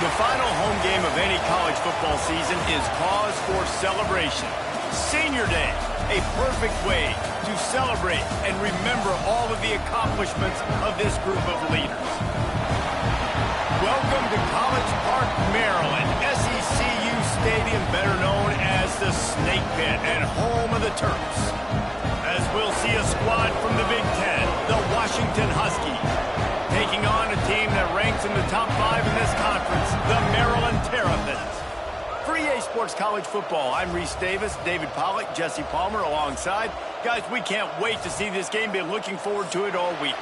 The final home game of any college football season is cause for celebration. Senior Day, a perfect way to celebrate and remember all of the accomplishments of this group of leaders. Welcome to College Park, Maryland, SECU Stadium, better known as the Snake Pit and home of the Terps. As we'll see a squad from the Big Ten, the Washington Huskies, taking on a team that ranks in the top 5 in this conference, the Maryland Terrapins. For EA Sports College Football, I'm Reese Davis, David Pollack, Jesse Palmer alongside. Guys, we can't wait to see this game. Been looking forward to it all week.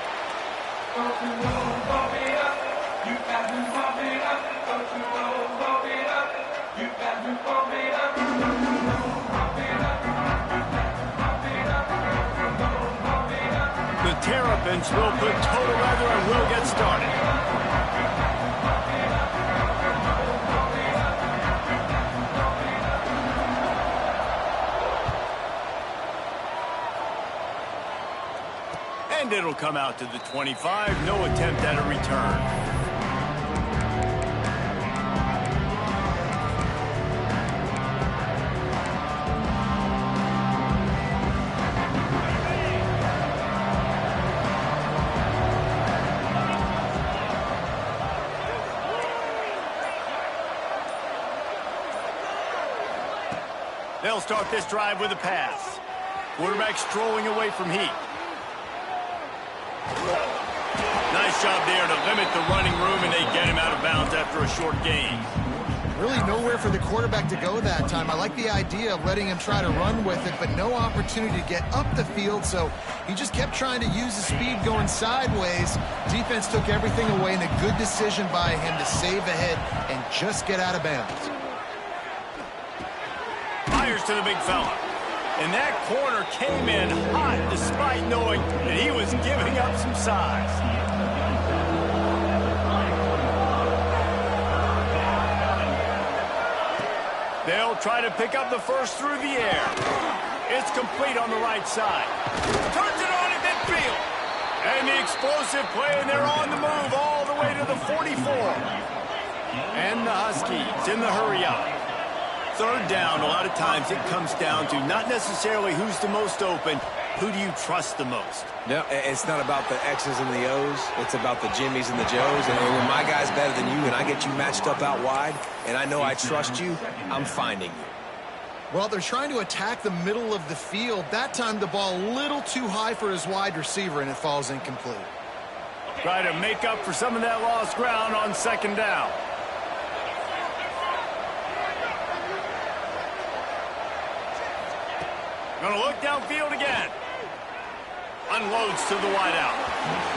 The Terrapins will put total weather and we'll get started. And it'll come out to the 25. No attempt at a return. They'll start this drive with a pass. Quarterback strolling away from heat. Nice job there to limit the running room, and they get him out of bounds after a short gain. Really nowhere for the quarterback to go that time. I like the idea of letting him try to run with it, but no opportunity to get up the field, so he just kept trying to use his speed going sideways. Defense took everything away, and a good decision by him to save ahead and just get out of bounds. Fires to the big fella. And that corner came in hot despite knowing that he was giving up some size. They'll try to pick up the first through the air. It's complete on the right side. Turns it on in midfield. And the explosive play, and they're on the move all the way to the 44. And the Huskies in the hurry-up. Third down, a lot of times it comes down to not necessarily who's the most open, who do you trust the most? No, it's not about the X's and the O's. It's about the Jimmies and the Joes. And when my guy's better than you and I get you matched up out wide and I know I trust you, I'm finding you. Well, they're trying to attack the middle of the field. That time the ball a little too high for his wide receiver, and it falls incomplete. Try to make up for some of that lost ground on second down. Gonna look downfield again. Unloads to the wideout.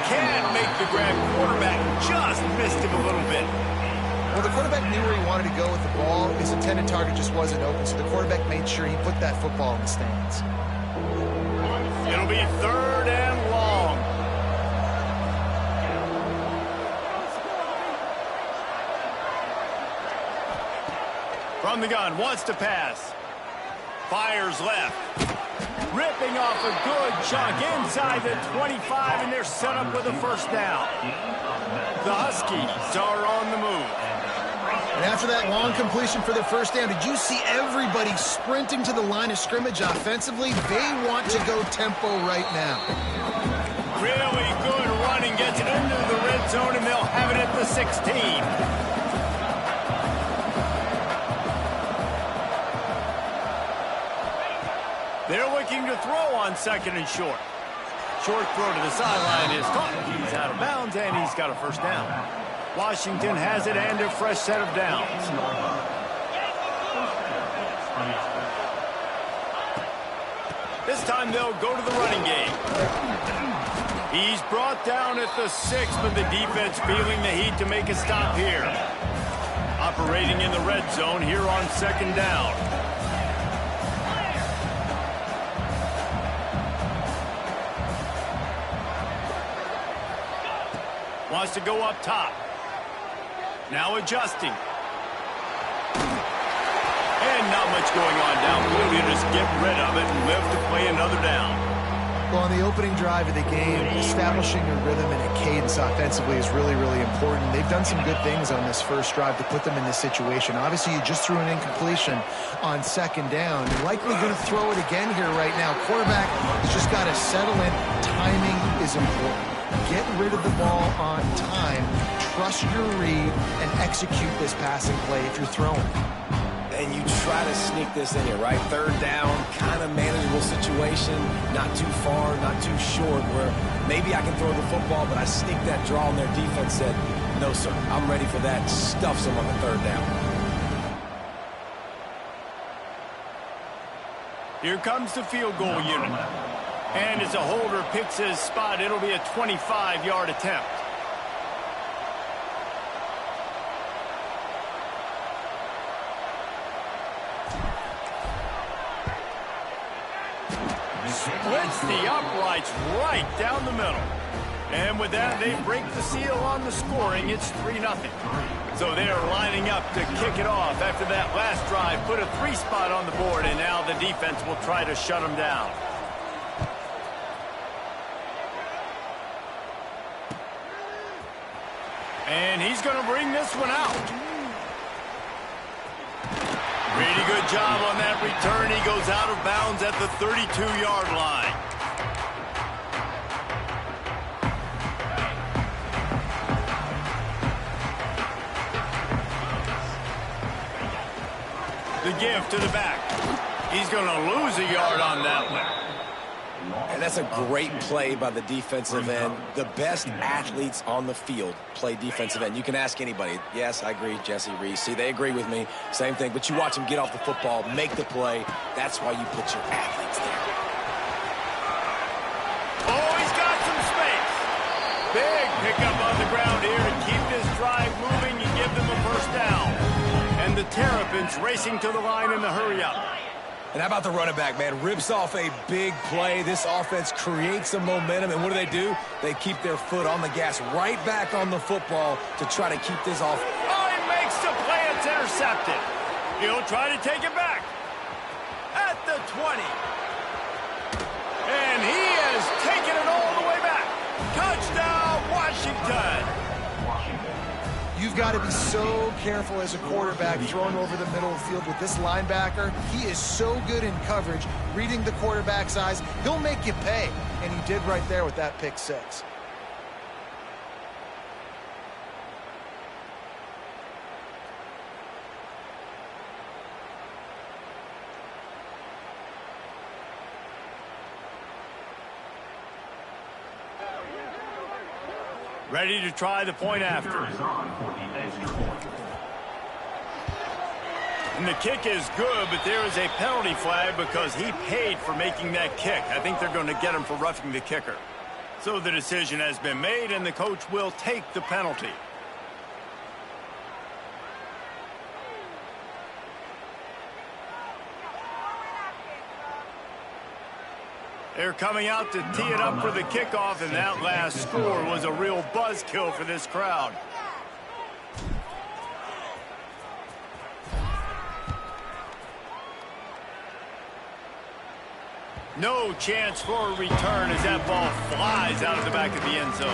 Can't make the grab. Quarterback just missed him a little bit. Well, the quarterback knew where he wanted to go with the ball. His intended target just wasn't open, so the quarterback made sure he put that football in the stands. It'll be third and long. From the gun, wants to pass. Fires left. Ripping off a good chunk inside the 25, and they're set up with a first down. The Huskies are on the move. And after that long completion for their first down, did you see everybody sprinting to the line of scrimmage offensively? They want to go tempo right now. Really good running, gets it into the red zone, and they'll have it at the 16. They're looking to throw on second and short. Short throw to the sideline is caught. He's out of bounds, and he's got a first down. Washington has it and a fresh set of downs. This time they'll go to the running game. He's brought down at the 6, but the defense feeling the heat to make a stop here. Operating in the red zone here on second down. Wants to go up top. Now adjusting. And not much going on downfield. You just get rid of it and live to play another down. Well, on the opening drive of the game, establishing a rhythm and a cadence offensively is really, really important. They've done some good things on this first drive to put them in this situation. Obviously, you just threw an incompletion on second down. You're likely going to throw it again here right now. Quarterback has just got to settle in. Timing is important. Get rid of the ball on time, trust your read, and execute this passing play if you're throwing. And you try to sneak this in here, right? Third down, kind of manageable situation, not too far, not too short, where maybe I can throw the football, but I sneak that draw, and their defense said, no, sir, I'm ready for that. Stuffs them on the third down. Here comes the field goal unit. And as a holder picks his spot, it'll be a 25-yard attempt. Splits the uprights right down the middle. And with that, they break the seal on the scoring. It's 3-0. So they're lining up to kick it off after that last drive. Put a 3 spot on the board, and now the defense will try to shut them down. And he's going to bring this one out. Really good job on that return. He goes out of bounds at the 32-yard line. The give to the back. He's going to lose a yard on that one. And that's a great play by the defensive end. The best athletes on the field play defensive end. You can ask anybody. Yes, I agree, Jesse Reese. See, they agree with me. Same thing. But you watch them get off the football, make the play. That's why you put your athletes there. Oh, he's got some space. Big pickup on the ground here to keep this drive moving and give them a first down. And the Terrapins racing to the line in the hurry-up. And how about the running back, man? Rips off a big play. This offense creates some momentum. And what do? They keep their foot on the gas right back on the football to try to keep this off. Oh, he makes the play. It's intercepted. He'll try to take it back at the 20. And he has taken it all the way back. Touchdown, Washington. You've got to be so careful as a quarterback throwing over the middle of the field with this linebacker. He is so good in coverage, reading the quarterback's eyes. He'll make you pay, and he did right there with that pick 6. Ready to try the point after. And the kick is good, but there is a penalty flag because he paid for making that kick. I think they're going to get him for roughing the kicker. So the decision has been made, and the coach will take the penalty. They're coming out to tee it up for the kickoff, and that last score was a real buzzkill for this crowd. No chance for a return as that ball flies out of the back of the end zone.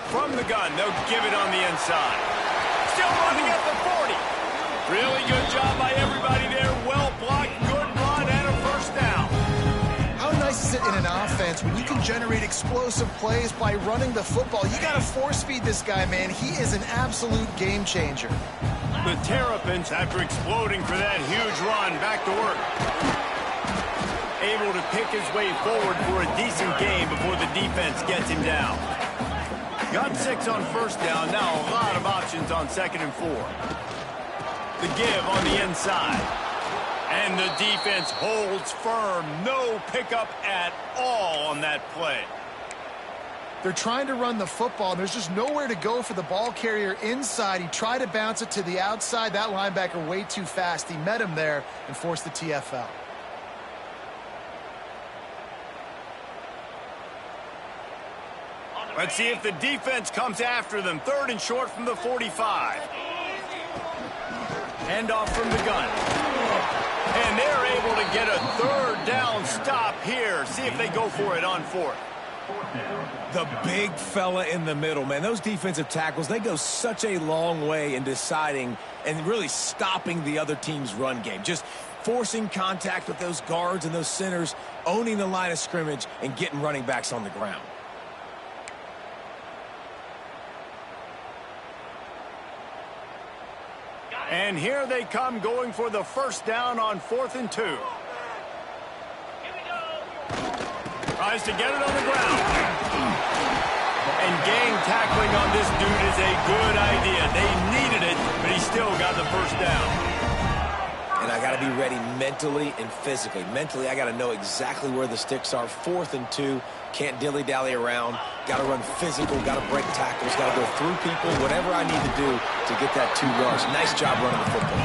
From the gun, they'll give it on the inside. Still running at the 40. Really good job by everybody there. Well blocked, good run, and a first down. How nice is it in an offense when you can generate explosive plays by running the football? You got to force feed this guy, man. He is an absolute game changer. The Terrapins, after exploding for that huge run, back to work. Able to pick his way forward for a decent game before the defense gets him down. Got 6 on first down. Now a lot of options on 2nd and 4. The give on the inside. And the defense holds firm. No pickup at all on that play. They're trying to run the football. There's just nowhere to go for the ball carrier inside. He tried to bounce it to the outside. That linebacker way too fast. He met him there and forced the TFL. Let's see if the defense comes after them. 3rd and short from the 45. Handoff from the gun. And they're able to get a 3rd down stop here. See if they go for it on 4th. The big fella in the middle, man. Those defensive tackles, they go such a long way in deciding and really stopping the other team's run game. Just forcing contact with those guards and those centers, owning the line of scrimmage, and getting running backs on the ground. And here they come, going for the first down on 4th and 2. Tries to get it on the ground. And gang tackling on this dude is a good idea. They needed it, but he still got the first down. And I got to be ready mentally and physically. Mentally, I got to know exactly where the sticks are. 4th and 2. Can't dilly-dally around. Got to run physical. Got to break tackles. Got to go through people. Whatever I need to do to get that 2 yards. Nice job running the football.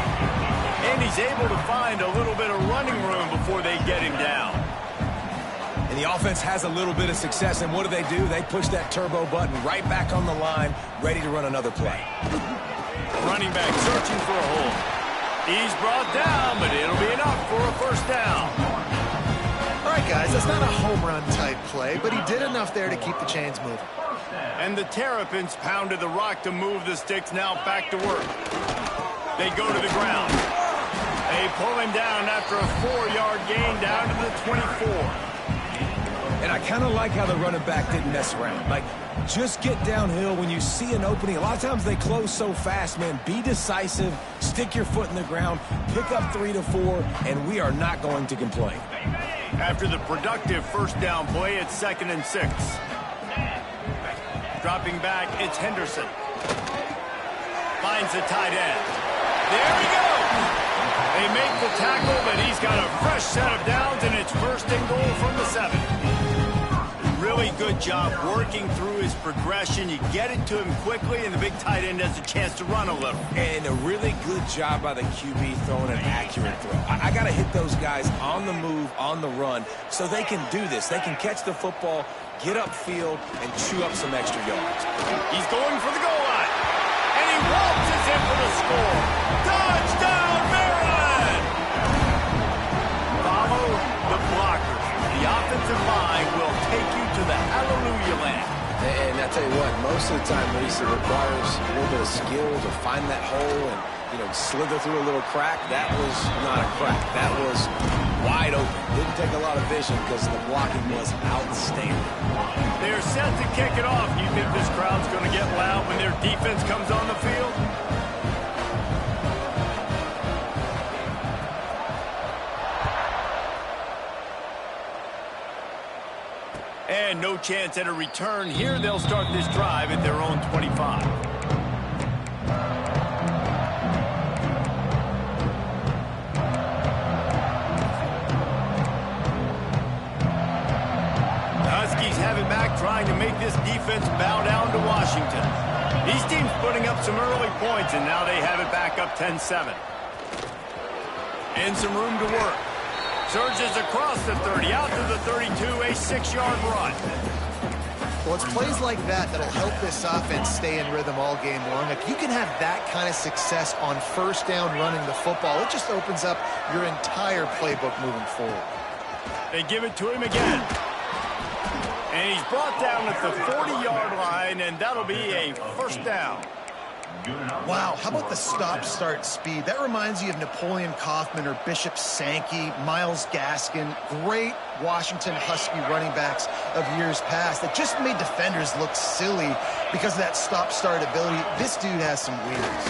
And he's able to find a little bit of running room before they get him down. And the offense has a little bit of success. And what do? They push that turbo button right back on the line, ready to run another play. Running back searching for a hole. He's brought down, but it'll be enough for a first down. All right, guys, that's not a home run type play, but he did enough there to keep the chains moving. And the Terrapins pounded the rock to move the sticks. Now back to work. They go to the ground. They pull him down after a 4-yard gain down to the 24. And I kind of like how the running back didn't mess around. Like, just get downhill when you see an opening. A lot of times they close so fast, man. Be decisive, stick your foot in the ground, pick up 3 to 4, and we are not going to complain. After the productive first down play, it's 2nd and 6. Dropping back, it's Henderson. Finds the tight end. There he goes! They make the tackle, but he's got a fresh set of downs, and it's 1st and goal from the 7. Really good job working through his progression. You get it to him quickly, and the big tight end has a chance to run a little. And a really good job by the QB throwing an accurate throw. I got to hit those guys on the move, on the run, so they can do this. They can catch the football, get upfield, and chew up some extra yards. He's going for the goal line, and he waltzes in for the score. Touchdown, Maryland! Follow the blockers. The offensive line will take you to the hallelujah land. And I tell you what, most of the time, Maurice, it requires a little bit of skill to find that hole and, slither through a little crack. That was not a crack. That was wide open. Didn't take a lot of vision because the blocking was outstanding. They're set to kick it off. You think this crowd's going to get loud when their defense comes on the field? And no chance at a return here. They'll start this drive at their own 25. The Huskies have it back, trying to make this defense bow down to Washington. These teams putting up some early points, and now they have it back up 10-7. And some room to work. Surges across the 30, out to the 32, a 6-yard run. Well, it's plays like that that'll help this offense stay in rhythm all game long. If you can have that kind of success on first down running the football, it just opens up your entire playbook moving forward. They give it to him again. And he's brought down at the 40-yard line, and that'll be a first down. Wow, how about the stop-start speed? That reminds you of Napoleon Kaufman or Bishop Sankey, Myles Gaskin, great Washington Husky running backs of years past that just made defenders look silly because of that stop-start ability. This dude has some wheels.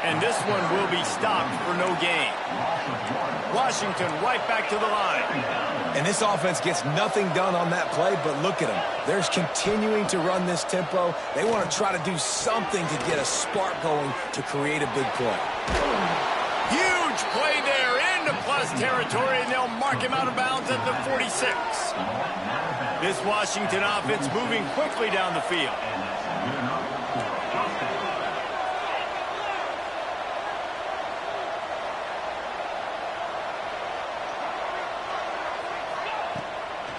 And this one will be stopped for no gain. Washington right back to the line. And this offense gets nothing done on that play, but look at them. They're continuing to run this tempo. They want to try to do something to get a spark going to create a big play. Huge play there into plus territory, and they'll mark him out of bounds at the 46. This Washington offense moving quickly down the field.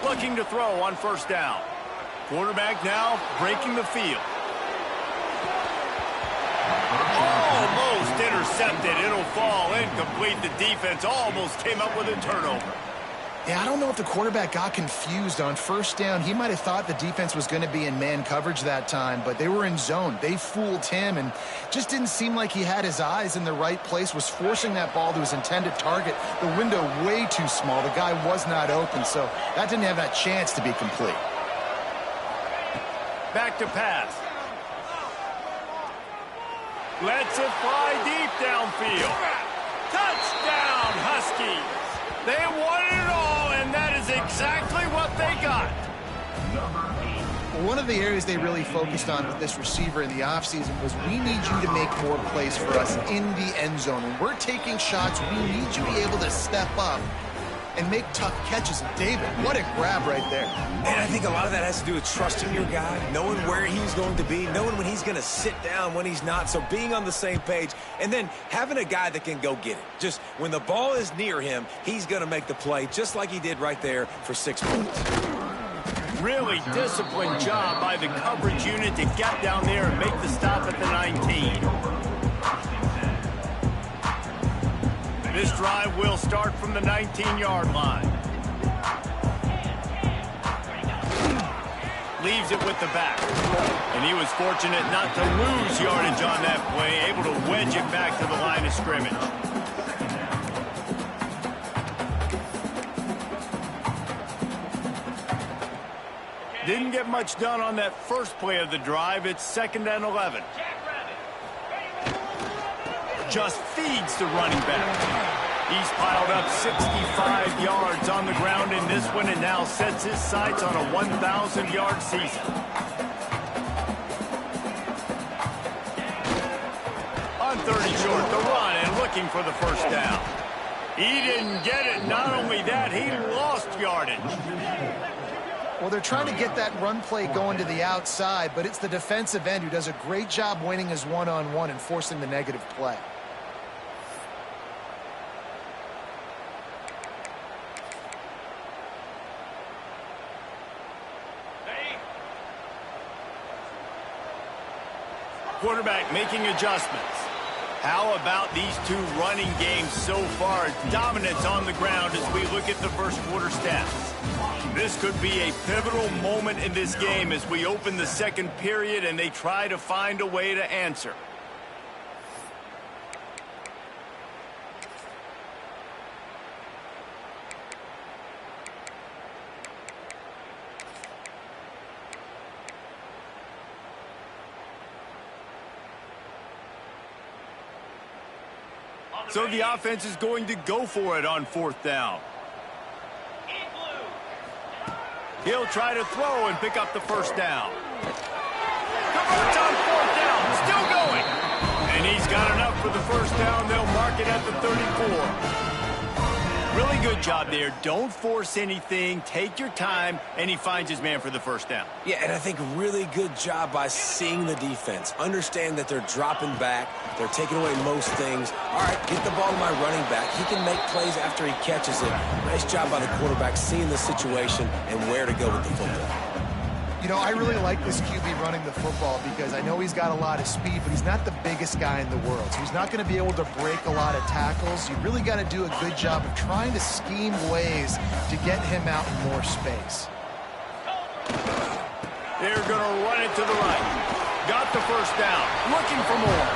Looking to throw on first down. Quarterback now breaking the field. Almost intercepted. It'll fall incomplete. The defense almost came up with a turnover. Yeah, I don't know if the quarterback got confused on first down. He might have thought the defense was going to be in man coverage that time, but they were in zone. They fooled him and just didn't seem like he had his eyes in the right place, was forcing that ball to his intended target. The window way too small. The guy was not open, so that didn't have that chance to be complete. Back to pass. Lets it fly deep downfield. Touchdown, Huskies. They won it all, and that is exactly what they got. Well, one of the areas they really focused on with this receiver in the offseason was we need you to make more plays for us in the end zone. When we're taking shots, we need you to be able to step up and make tough catches. And David, what a grab right there. And I think a lot of that has to do with trusting your guy, knowing where he's going to be, knowing when he's going to sit down, when he's not. So being on the same page, and then having a guy that can go get it. Just when the ball is near him, he's going to make the play, just like he did right there for 6 points. Really disciplined job by the coverage unit to get down there and make the stop at the 19. This drive will start from the 19-yard line. Leaves it with the back. And he was fortunate not to lose yardage on that play, able to wedge it back to the line of scrimmage. Didn't get much done on that first play of the drive. It's 2nd and 11. Just feeds the running back. He's piled up 65 yards on the ground in this one and now sets his sights on a 1,000-yard season. On 30 short, the run and looking for the first down. He didn't get it. Not only that, he lost yardage. Well, they're trying to get that run play going to the outside, but it's the defensive end who does a great job winning his one-on-one and forcing the negative play. Quarterback making adjustments. How about these two running games so far? Dominance on the ground as we look at the first quarter stats. This could be a pivotal moment in this game as we open the second period and they try to find a way to answer. So the offense is going to go for it on 4th down. He'll try to throw and pick up the first down. Converts on 4th down, still going. And he's got enough for the first down. They'll mark it at the 34. Really good job there. Don't force anything. Take your time, and he finds his man for the first down. Yeah, and I think really good job by seeing the defense. Understand that they're dropping back. They're taking away most things. All right, get the ball to my running back. He can make plays after he catches it. Nice job by the quarterback seeing the situation and where to go with the football. You know, I really like this QB running the football because I know he's got a lot of speed, but he's not the biggest guy in the world. So he's not going to be able to break a lot of tackles. You really got to do a good job of trying to scheme ways to get him out in more space. They're going to run it to the right. Got the first down. Looking for more.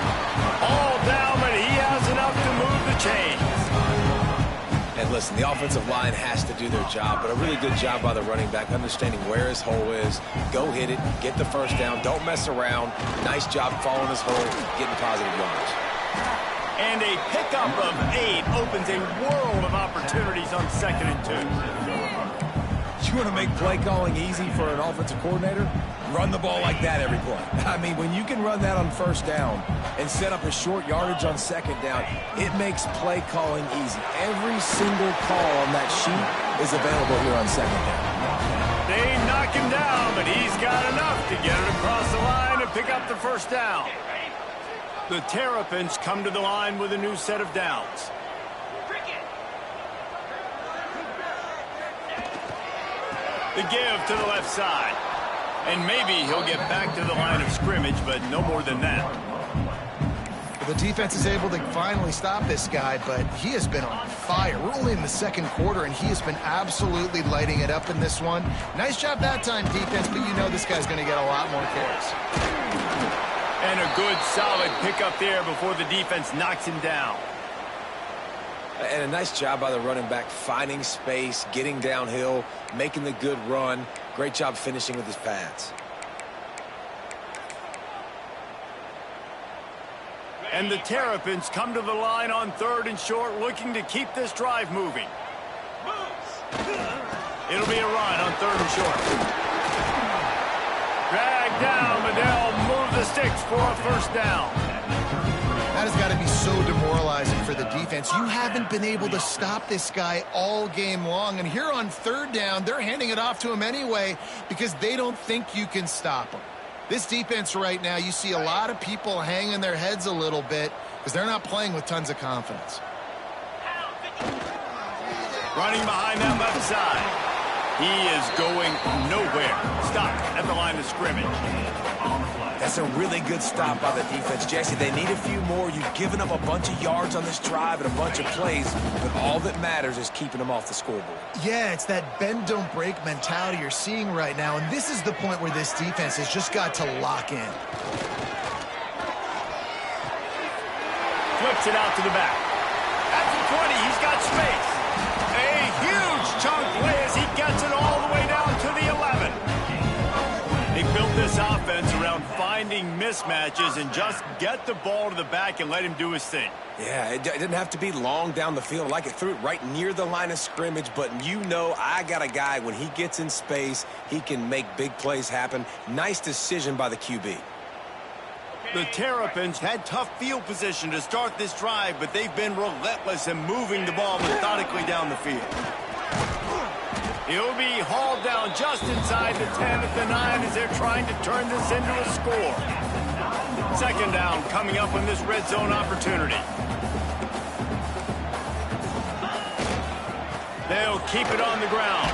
All down, but he has enough to move the chains. And listen, the offensive line has to do their job, but a really good job by the running back, understanding where his hole is. Go hit it, get the first down, don't mess around. Nice job following his hole, getting positive yards. And a pickup of 8 opens a world of opportunities on 2nd and 2. You want to make play calling easy for an offensive coordinator? Run the ball like that every play. I mean, when you can run that on first down and set up a short yardage on 2nd down, it makes play calling easy. Every single call on that sheet is available here on 2nd down. They knock him down, but he's got enough to get it across the line and pick up the first down. The Terrapins come to the line with a new set of downs. The give to the left side. And maybe he'll get back to the line of scrimmage, but no more than that. The defense is able to finally stop this guy, but he has been on fire. We're only in the 2nd quarter, and he has been absolutely lighting it up in this one. Nice job that time, defense, but you know this guy's going to get a lot more carries. And a good, solid pickup there before the defense knocks him down. And a nice job by the running back, finding space, getting downhill, making the good run. Great job finishing with his pads. And the Terrapins come to the line on 3rd and short, looking to keep this drive moving. It'll be a run on 3rd and short. Drag down, but they'll move the sticks for a first down. That has got to be so demoralizing for the defense. You haven't been able to stop this guy all game long. And here on 3rd down, they're handing it off to him anyway because they don't think you can stop him. This defense right now, you see a lot of people hanging their heads a little bit because they're not playing with tons of confidence. Running behind that left side. He is going nowhere. Stop at the line of scrimmage. That's a really good stop by the defense. Jesse, they need a few more. You've given up a bunch of yards on this drive and a bunch of plays, but all that matters is keeping them off the scoreboard. Yeah, it's that bend, don't break mentality you're seeing right now, and this is the point where this defense has just got to lock in. Flips it out to the back. At the 20, he's got space. A huge chunk play as he gets it all the way down to the 11. They built this offense around finding mismatches and just get the ball to the back and let him do his thing. Yeah, it didn't have to be long down the field. Like it threw it right near the line of scrimmage, but you know I got a guy, when he gets in space, he can make big plays happen. Nice decision by the QB. The Terrapins had tough field position to start this drive, but they've been relentless in moving the ball methodically down the field. He'll be hauled down just inside the 10 at the 9 as they're trying to turn this into a score. 2nd down coming up on this red zone opportunity. They'll keep it on the ground.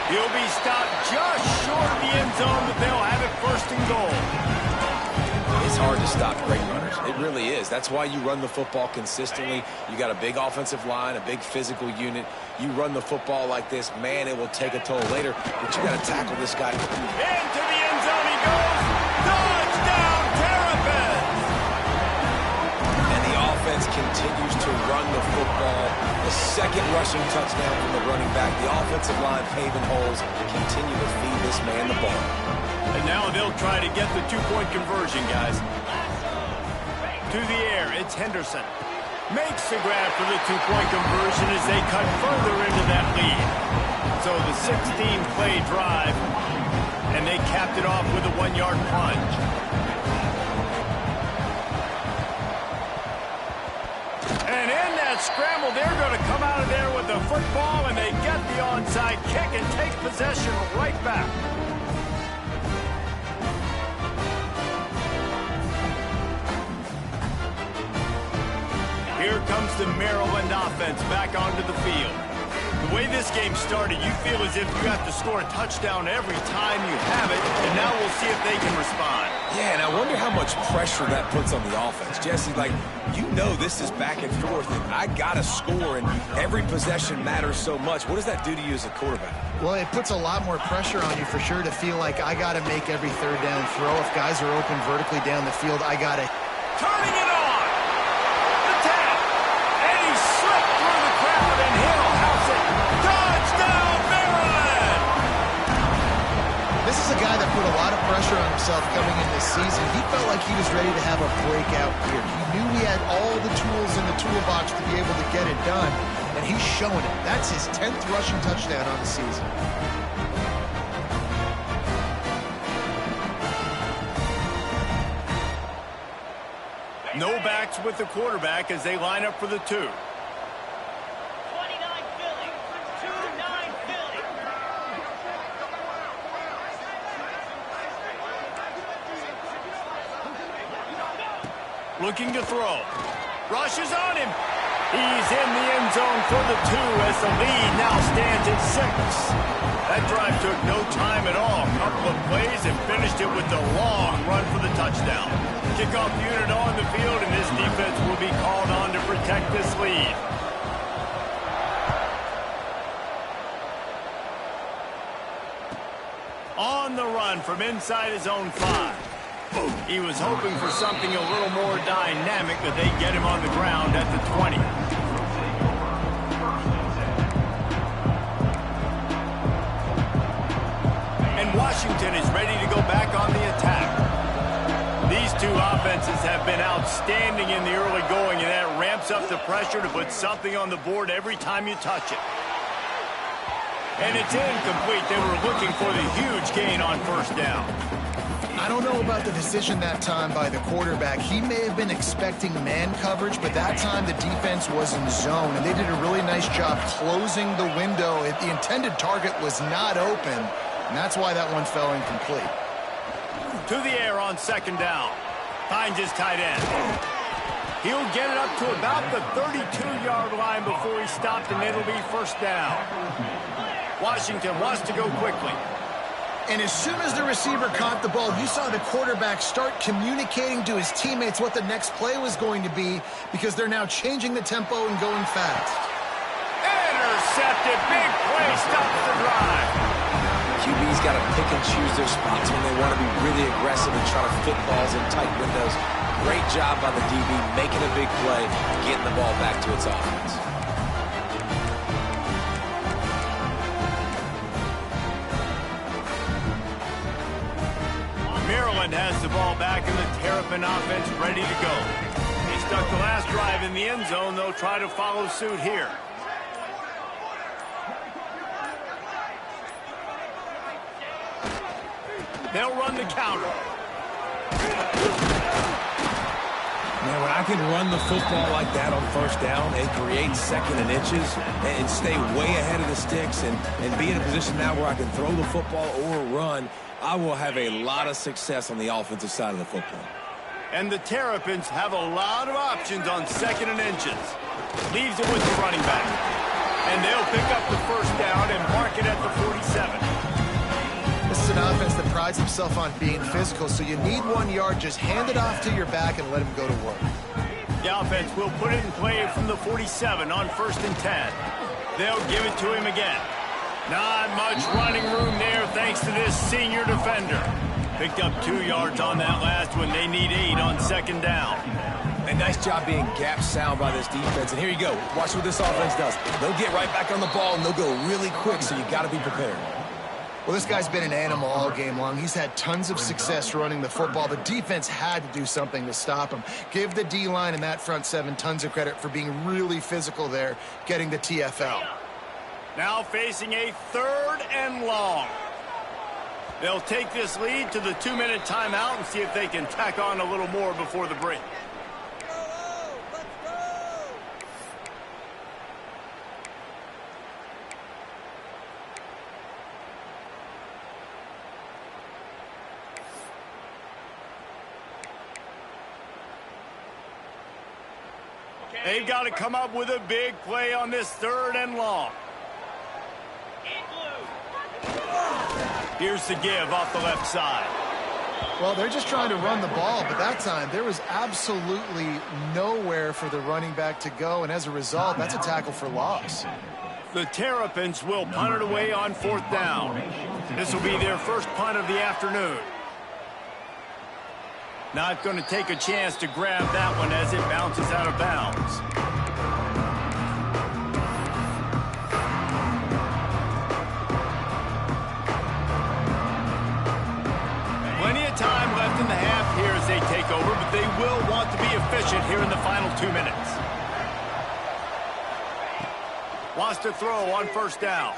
He'll be stopped just short of the end zone, but they'll have it 1st and goal. It's hard to stop great runners. It really is. That's why you run the football consistently. You got a big offensive line, a big physical unit. You run the football like this, man, it will take a toll later, but you got to tackle this guy. Into the end zone he goes. Touchdown, Terrapins! And the offense continues to run the football. The 2nd rushing touchdown from the running back. The offensive line paving holes. Continue to feed this man the ball. And now they'll try to get the 2-point conversion, guys. To the air, it's Henderson. Makes the grab for the 2-point conversion as they cut further into that lead. So the 16-play drive, and they capped it off with a 1-yard plunge. And in that scramble. They're going to come out of there with the football, and they get the onside kick and take possession right back. Here comes the Maryland offense back onto the field. The way this game started, you feel as if you have to score a touchdown every time you have it, and now we'll see if they can respond. Yeah, and I wonder how much pressure that puts on the offense. Jesse, like, you know this is back and forth, and I got to score, and every possession matters so much. What does that do to you as a quarterback? Well, it puts a lot more pressure on you for sure to feel like I got to make every third down throw. If guys are open vertically down the field, I got to. Turning it on! The tap! And he slipped through the crowd, and Hill house it. Touchdown, Maryland! This is a guy that put a lot of pressure on himself coming in this season. He felt like he was ready to have a breakout year. He knew he had all the tools in the toolbox to be able to get it done, and he's showing it. That's his 10th rushing touchdown on the season. No backs with the quarterback as they line up for the 2. 29 Philly. 2-9 Philly. Looking to throw. Rushes on him. He's in the end zone for the 2 as the lead now stands at 6. That drive took no time at all. A couple of plays and finished it with the long run for the touchdown. Kickoff unit on the field, and this defense will be called on to protect this lead. On the run from inside his own 5. He was hoping for something a little more dynamic, but they get him on the ground at the 20. And Washington is ready to go back on the attack. These two offenses have been outstanding in the early going, and that ramps up the pressure to put something on the board every time you touch it. And it's incomplete. They were looking for the huge gain on first down. I don't know about the decision that time by the quarterback. He may have been expecting man coverage, but that time the defense was in zone, and they did a really nice job closing the window. The intended target was not open, and that's why that one fell incomplete. To the air on second down. Finds his tight end. He'll get it up to about the 32-yard line before he stopped, and it'll be first down. Washington wants to go quickly. And as soon as the receiver caught the ball, you saw the quarterback start communicating to his teammates what the next play was going to be, because they're now changing the tempo and going fast. Intercepted. Big play stops the drive. QB's got to pick and choose their spots when they want to be really aggressive and try to fit balls in tight windows. Great job by the DB making a big play, getting the ball back to its offense. Maryland has the ball back, and the Terrapin offense ready to go. They stuck the last drive in the end zone. They'll try to follow suit here. They'll run the counter. Man, when I can run the football like that on first down and create second and inches and stay way ahead of the sticks and be in a position now where I can throw the football or run, I will have a lot of success on the offensive side of the football. And the Terrapins have a lot of options on second and inches. Leaves it with the running back. And they'll pick up the first down and mark it at the 47. This is an offense that prides himself on being physical, so you need 1 yard. Just hand it off to your back and let him go to work. The offense will put it in play from the 47 on 1st and 10. They'll give it to him again. Not much running room there thanks to this senior defender. Picked up 2 yards on that last one. They need 8 on second down. A nice job being gap sound by this defense. And here you go. Watch what this offense does. They'll get right back on the ball, and they'll go really quick, so you got to be prepared. Well, this guy's been an animal all game long. He's had tons of success running the football. The defense had to do something to stop him. Give the D-line and that front 7 tons of credit for being really physical there, getting the TFL. Now facing a 3rd and long. They'll take this lead to the 2-minute timeout and see if they can tack on a little more before the break. They've got to come up with a big play on this 3rd and long. Here's the give off the left side. Well, they're just trying to run the ball, but that time there was absolutely nowhere for the running back to go, and as a result, that's a tackle for loss. The Terrapins will punt it away on 4th down. This will be their first punt of the afternoon. Not going to take a chance to grab that one as it bounces out of bounds. Plenty of time left in the half here as they take over, but they will want to be efficient here in the final 2 minutes. Wants to throw on 1st down.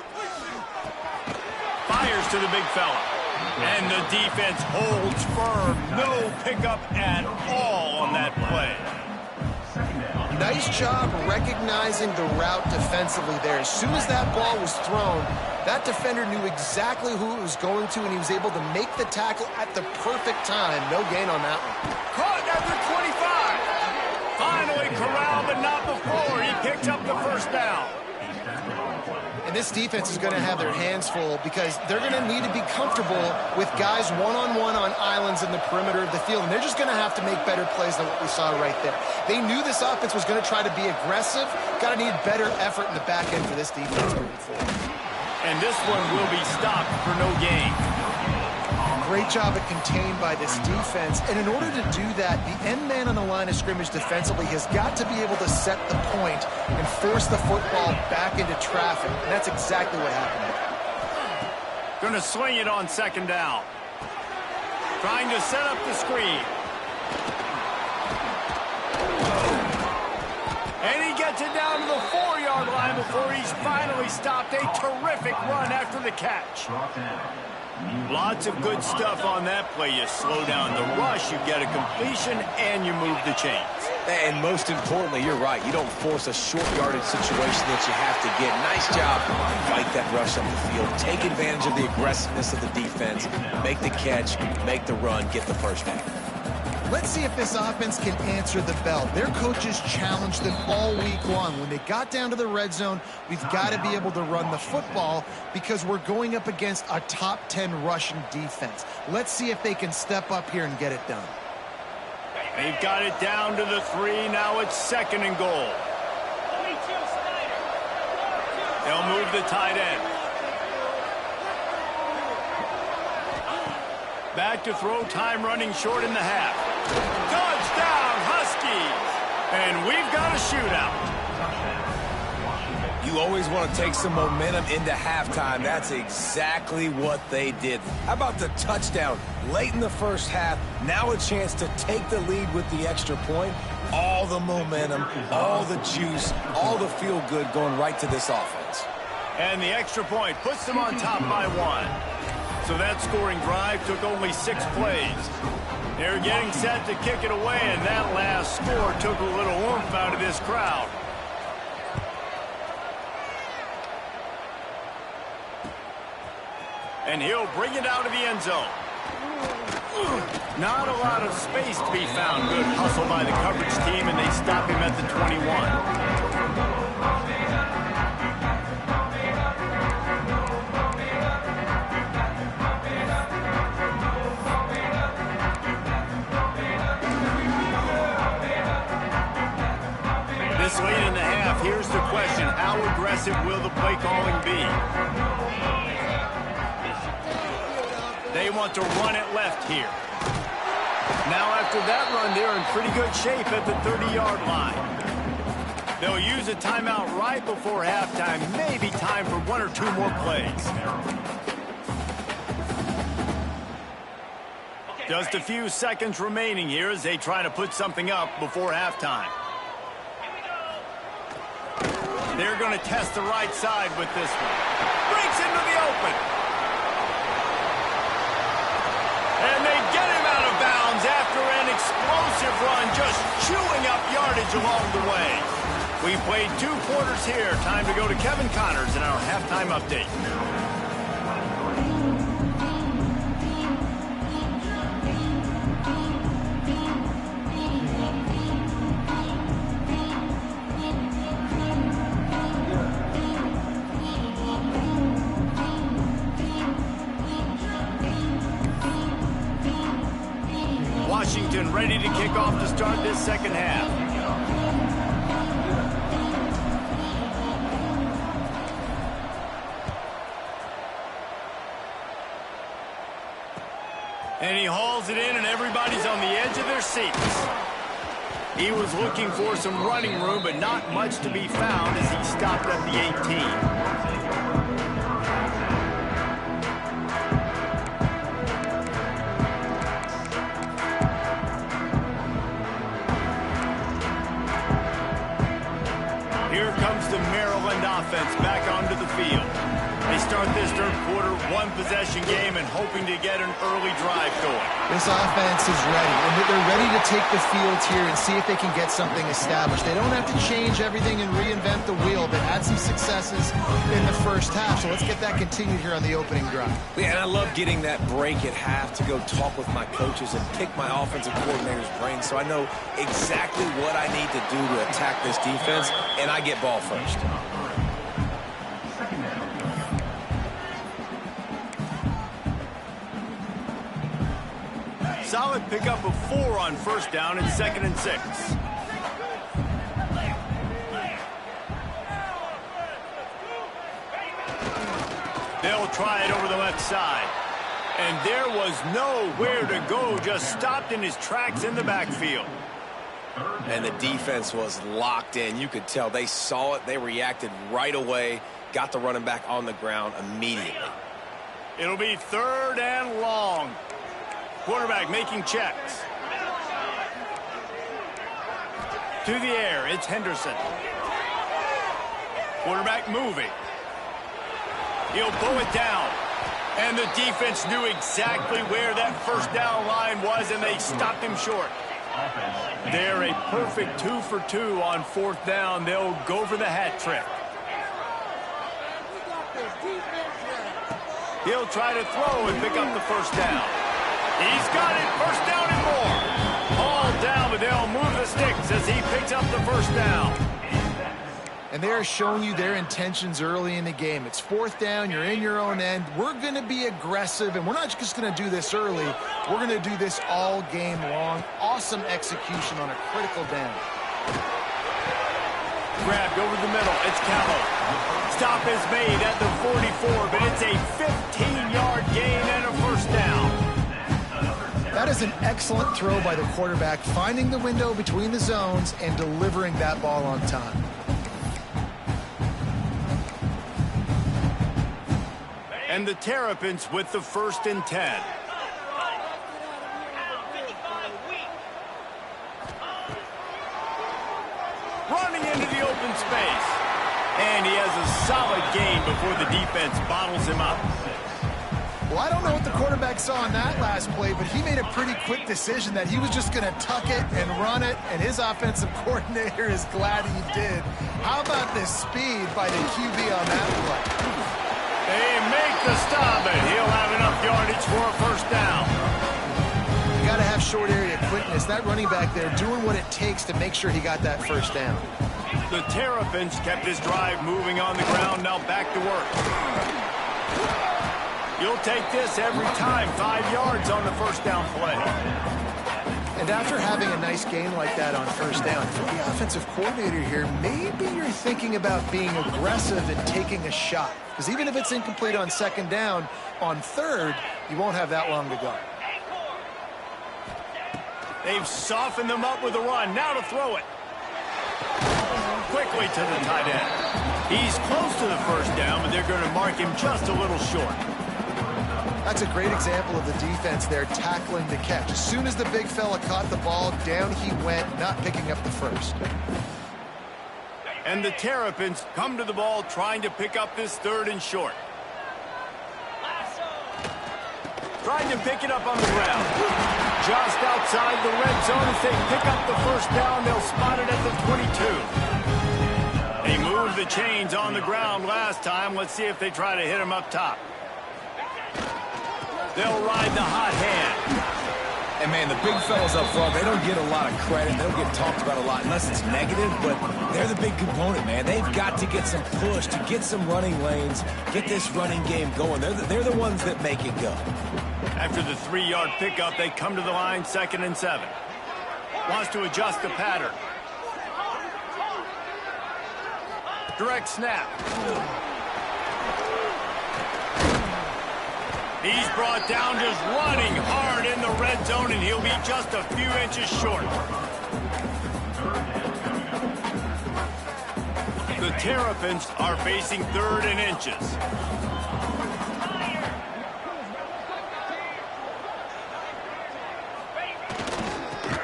Fires to the big fella. And the defense holds firm. No pickup at all on that play. Nice job recognizing the route defensively there. As soon as that ball was thrown, that defender knew exactly who it was going to, and he was able to make the tackle at the perfect time. No gain on that one. Caught at the 25. Finally corralled, but not before. He picked up the 1st down. And this defense is going to have their hands full because they're going to need to be comfortable with guys one-on-one on islands in the perimeter of the field. And they're just going to have to make better plays than what we saw right there. They knew this offense was going to try to be aggressive. Got to need better effort in the back end for this defense moving forward. And this one will be stopped for no gain. Great job at contained by this defense. And in order to do that, the end man on the line of scrimmage defensively has got to be able to set the point and force the football back into traffic. And that's exactly what happened. Going to swing it on 2nd down. Trying to set up the screen. And he gets it down to the 4-yard line before he's finally stopped. A terrific run after the catch. Lots of good stuff on that play. You slow down the rush, you get a completion, and you move the chains. And most importantly, you're right. You don't force a short yardage situation that you have to get. Nice job. Fight that rush up the field. Take advantage of the aggressiveness of the defense. Make the catch, make the run, get the 1st down. Let's see if this offense can answer the bell. Their coaches challenged them all week long. When they got down to the red zone, we've got to be able to run the football because we're going up against a top 10 Russian defense. Let's see if they can step up here and get it done. They've got it down to the 3. Now it's 2nd and goal. They'll move the tight end. Back to throw, time running short in the half. Touchdown, Huskies! And we've got a shootout. You always want to take some momentum into halftime. That's exactly what they did. How about the touchdown late in the 1st half? Now a chance to take the lead with the extra point. All the momentum, all the juice, all the feel-good going right to this offense. And the extra point puts them on top by 1. So that scoring drive took only 6 plays. They're getting set to kick it away, and that last score took a little oomph out of this crowd. And he'll bring it out of the end zone. Not a lot of space to be found. Good hustle by the coverage team, and they stop him at the 21. This late in the half, here's the question. How aggressive will the play calling be? They want to run it left here. Now after that run, they're in pretty good shape at the 30-yard line. They'll use a timeout right before halftime. Maybe time for 1 or 2 more plays. Just a few seconds remaining here as they try to put something up before halftime. They're going to test the right side with this one. Breaks into the open. And they get him out of bounds after an explosive run, just chewing up yardage along the way. We played 2 quarters here. Time to go to Kevin Connors in our halftime update. ready to kick off to start this second half. And he hauls it in, and everybody's on the edge of their seats. He was looking for some running room, but not much to be found as he stopped at the 18. Here comes the Maryland offense back onto the field. They start this third quarter, one-possession game, and hoping to get an early drive going. This offense is ready, and they're ready to take the field here and see if they can get something established. They don't have to change everything and reinvent the wheel. They've had some successes in the first half, so let's get that continued here on the opening drive. Yeah, and I love getting that break at half to go talk with my coaches and pick my offensive coordinator's brain so I know exactly what I need to do to attack this defense, and I get ball first. Solid pickup of 4 on first down and 2nd and 6. They'll try it over the left side. And there was nowhere to go, just stopped in his tracks in the backfield. And the defense was locked in. You could tell they saw it. They reacted right away, got the running back on the ground immediately. It'll be 3rd and long. Quarterback making checks. To the air, it's Henderson. Quarterback moving. He'll pull it down. And the defense knew exactly where that first down line was, and they stopped him short. They're a perfect 2 for 2 on 4th down. They'll go for the hat trick. He'll try to throw and pick up the first down. He's got it, first down and more. All down, but they'll move the sticks as he picks up the first down. And they're showing you their intentions early in the game. It's 4th down, you're in your own end. We're going to be aggressive, and we're not just going to do this early. We're going to do this all game long. Awesome execution on a critical down. Grabbed over the middle, it's Callow. Stop is made at the 44, but it's a 15-yard gain and a first down. That is an excellent throw by the quarterback, finding the window between the zones and delivering that ball on time. And the Terrapins with the 1st and 10. Running into the open space. And he has a solid gain before the defense bottles him up. Well, I don't know what the quarterback saw on that last play, but he made a pretty quick decision that he was just going to tuck it and run it, and his offensive coordinator is glad he did. How about the speed by the QB on that play? They make the stop, and he'll have enough yardage for a first down. You got to have short area quickness. That running back there doing what it takes to make sure he got that first down. The Terrapins kept his drive moving on the ground, now back to work. You'll take this every time, 5 yards on the first down play. And after having a nice gain like that on first down, for the offensive coordinator here, maybe you're thinking about being aggressive and taking a shot. Because even if it's incomplete on 2nd down, on 3rd, you won't have that long to go. They've softened them up with a run. Now to throw it. Quickly to the tight end. He's close to the first down, but they're going to mark him just a little short. That's a great example of the defense there tackling the catch. As soon as the big fella caught the ball, down he went, not picking up the first. And the Terrapins come to the ball trying to pick up this 3rd and short. Trying to pick it up on the ground. Just outside the red zone as they pick up the first down. They'll spot it at the 22. They moved the chains on the ground last time. Let's see if they try to hit him up top. They'll ride the hot hand. And, man, the big fellas up front, they don't get a lot of credit. They don't get talked about a lot unless it's negative, but they're the big component, man. They've got to get some push, to get some running lanes, get this running game going. They're the ones that make it go. After the 3-yard pickup, they come to the line, 2nd and 7. Wants to adjust the pattern. Direct snap. He's brought down just running hard in the red zone, and he'll be just a few inches short. The Terrapins are facing 3rd and inches.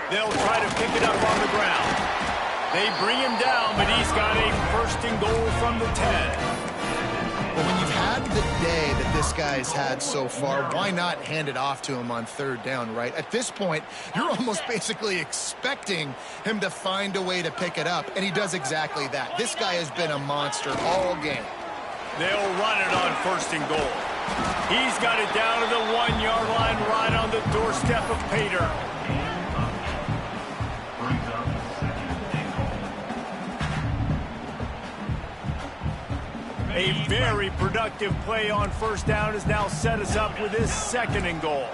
They'll try to pick it up on the ground. They bring him down, but he's got a 1st and goal from the 10. Well, when you've had the day that this guy's had so far, why not hand it off to him on 3rd down, right? At this point, you're almost basically expecting him to find a way to pick it up, and he does exactly that. This guy has been a monster all game. They'll run it on 1st and goal. He's got it down to the 1-yard line right on the doorstep of Pater. A very productive play on 1st down has now set us up with his 2nd and goal.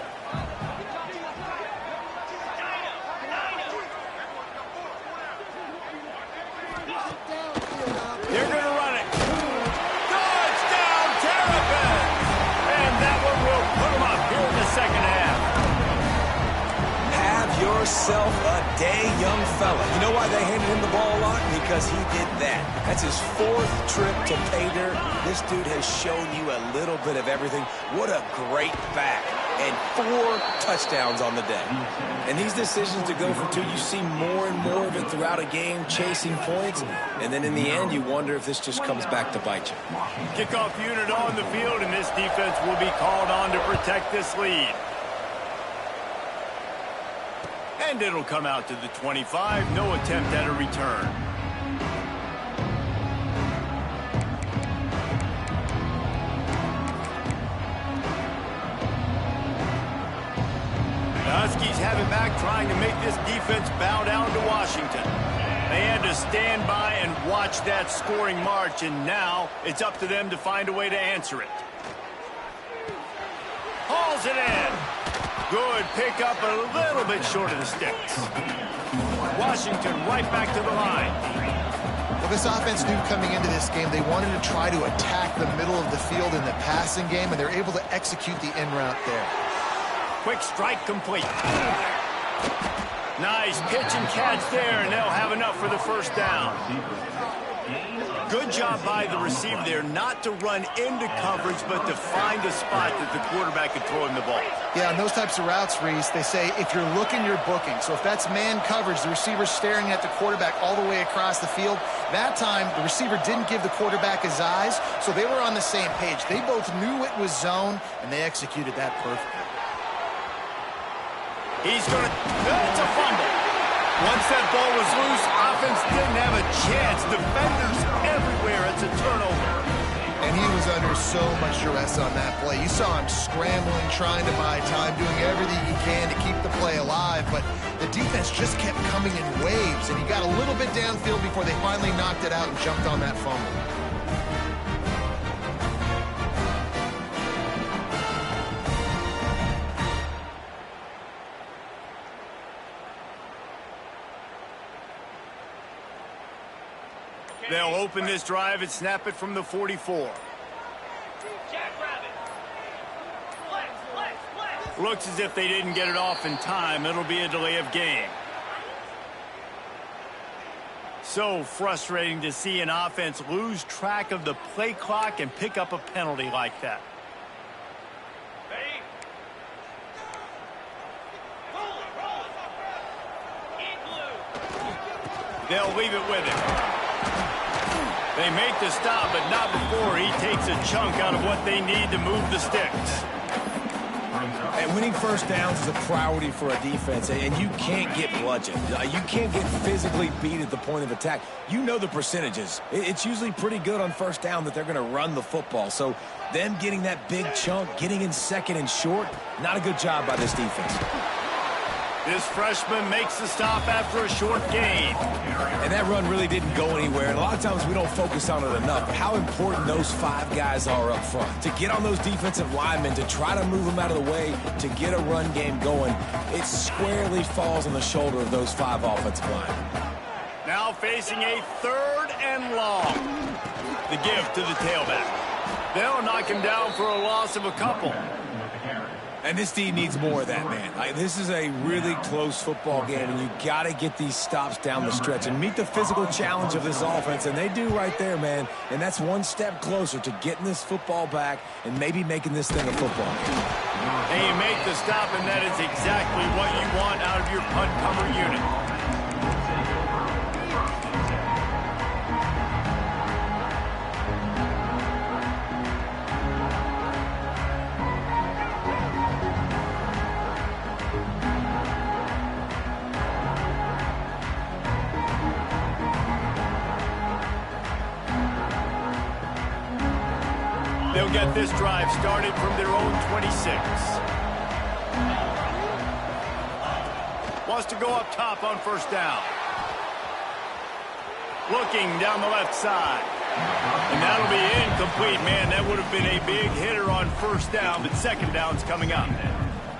They're going to run it. Touchdown, Terrapins! And that one will put them up here in the 2nd half. Have yourself a day, young fella. You know why they handed him the ball a lot? Because he did that. That's his 4th trip to Pater. This dude has shown you a little bit of everything. What a great back. And 4 touchdowns on the day. And these decisions to go for 2, you see more and more of it throughout a game, chasing points. And then in the end, you wonder if this just comes back to bite you. Kickoff unit on the field, and this defense will be called on to protect this lead. And it'll come out to the 25. No attempt at a return. The Huskies have it back, trying to make this defense bow down to Washington. They had to stand by and watch that scoring march, and now it's up to them to find a way to answer it. Hauls it in. Good pickup, a little bit short of the sticks. Washington right back to the line. Well, this offense knew coming into this game they wanted to try to attack the middle of the field in the passing game, and they're able to execute the in route there. Quick strike complete. Nice pitch and catch there, and they'll have enough for the 1st down. Good job by the receiver there not to run into coverage, but to find a spot that the quarterback could throw him the ball. Yeah, on those types of routes, Reese, they say if you're looking, you're booking. So if that's man coverage, the receiver's staring at the quarterback all the way across the field. That time, the receiver didn't give the quarterback his eyes, so they were on the same page. They both knew it was zone, and they executed that perfectly. He's going to... It's a fumble. Once that ball was loose, offense didn't have a chance. Defenders everywhere. It's a turnover. And he was under so much duress on that play. You saw him scrambling, trying to buy time, doing everything he can to keep the play alive. But the defense just kept coming in waves, and he got a little bit downfield before they finally knocked it out and jumped on that fumble. They'll open this drive and snap it from the 44. Looks as if they didn't get it off in time. It'll be a delay of game. So frustrating to see an offense lose track of the play clock and pick up a penalty like that. They'll leave it with him. They make the stop, but not before he takes a chunk out of what they need to move the sticks. And winning 1st downs is a priority for a defense, and you can't get bludgeoned. You can't get physically beat at the point of attack. You know the percentages. It's usually pretty good on 1st down that they're going to run the football. So them getting that big chunk, getting in 2nd and short, not a good job by this defense. This freshman makes the stop after a short gain. And that run really didn't go anywhere. And a lot of times we don't focus on it enough. But how important those 5 guys are up front. To get on those defensive linemen, to try to move them out of the way, to get a run game going, it squarely falls on the shoulder of those 5 offensive linemen. Now facing a 3rd and long. The give to the tailback. They'll knock him down for a loss of a couple. And this D needs more of that, man. This is a really close football game, and you got to get these stops down the stretch and meet the physical challenge of this offense, and they do right there, man. And that's one step closer to getting this football back and maybe making this thing a football game. And you make the stop, and that is exactly what you want out of your punt cover unit. They'll get this drive started from their own 26. Wants to go up top on 1st down. Looking down the left side. And that'll be incomplete, man. That would have been a big hitter on 1st down, but 2nd down's coming up.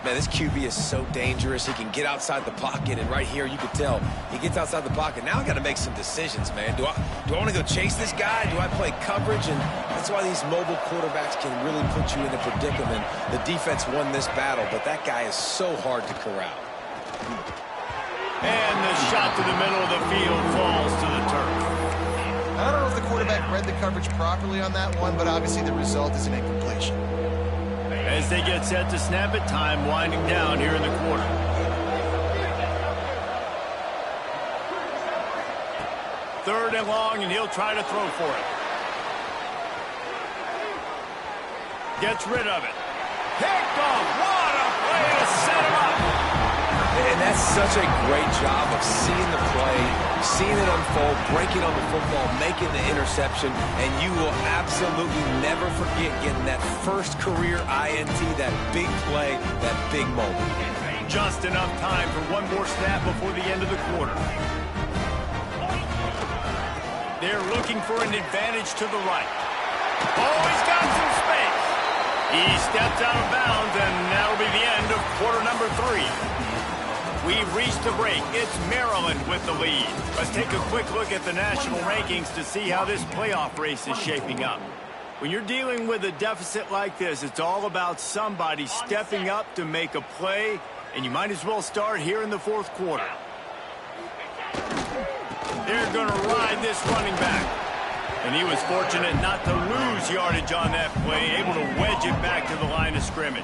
Man, this QB is so dangerous. He can get outside the pocket, and right here you can tell he gets outside the pocket. Now I got to make some decisions, man. Do I want to go chase this guy? Do I play coverage? And that's why these mobile quarterbacks can really put you in a predicament. The defense won this battle, but that guy is so hard to corral. And the shot to the middle of the field falls to the turf. I don't know if the quarterback read the coverage properly on that one, but obviously the result is an incompletion. As they get set to snap it, time winding down here in the quarter. Third and long, and he'll try to throw for it. Gets rid of it. Picked off. What a play to set him up. And that's such a great job of seeing the play, seeing it unfold, breaking on the football, making the interception, and you will absolutely never forget getting that first career INT, that big play, that big moment. Just enough time for one more snap before the end of the quarter. They're looking for an advantage to the right. Oh, he's got some space. He steps out of bounds, and that'll be the end of quarter number 3. We've reached the break. It's Maryland with the lead. Let's take a quick look at the national rankings to see how this playoff race is shaping up. When you're dealing with a deficit like this, it's all about somebody stepping up to make a play, and you might as well start here in the 4th quarter. They're going to ride this running back. And he was fortunate not to lose yardage on that play, able to wedge it back to the line of scrimmage.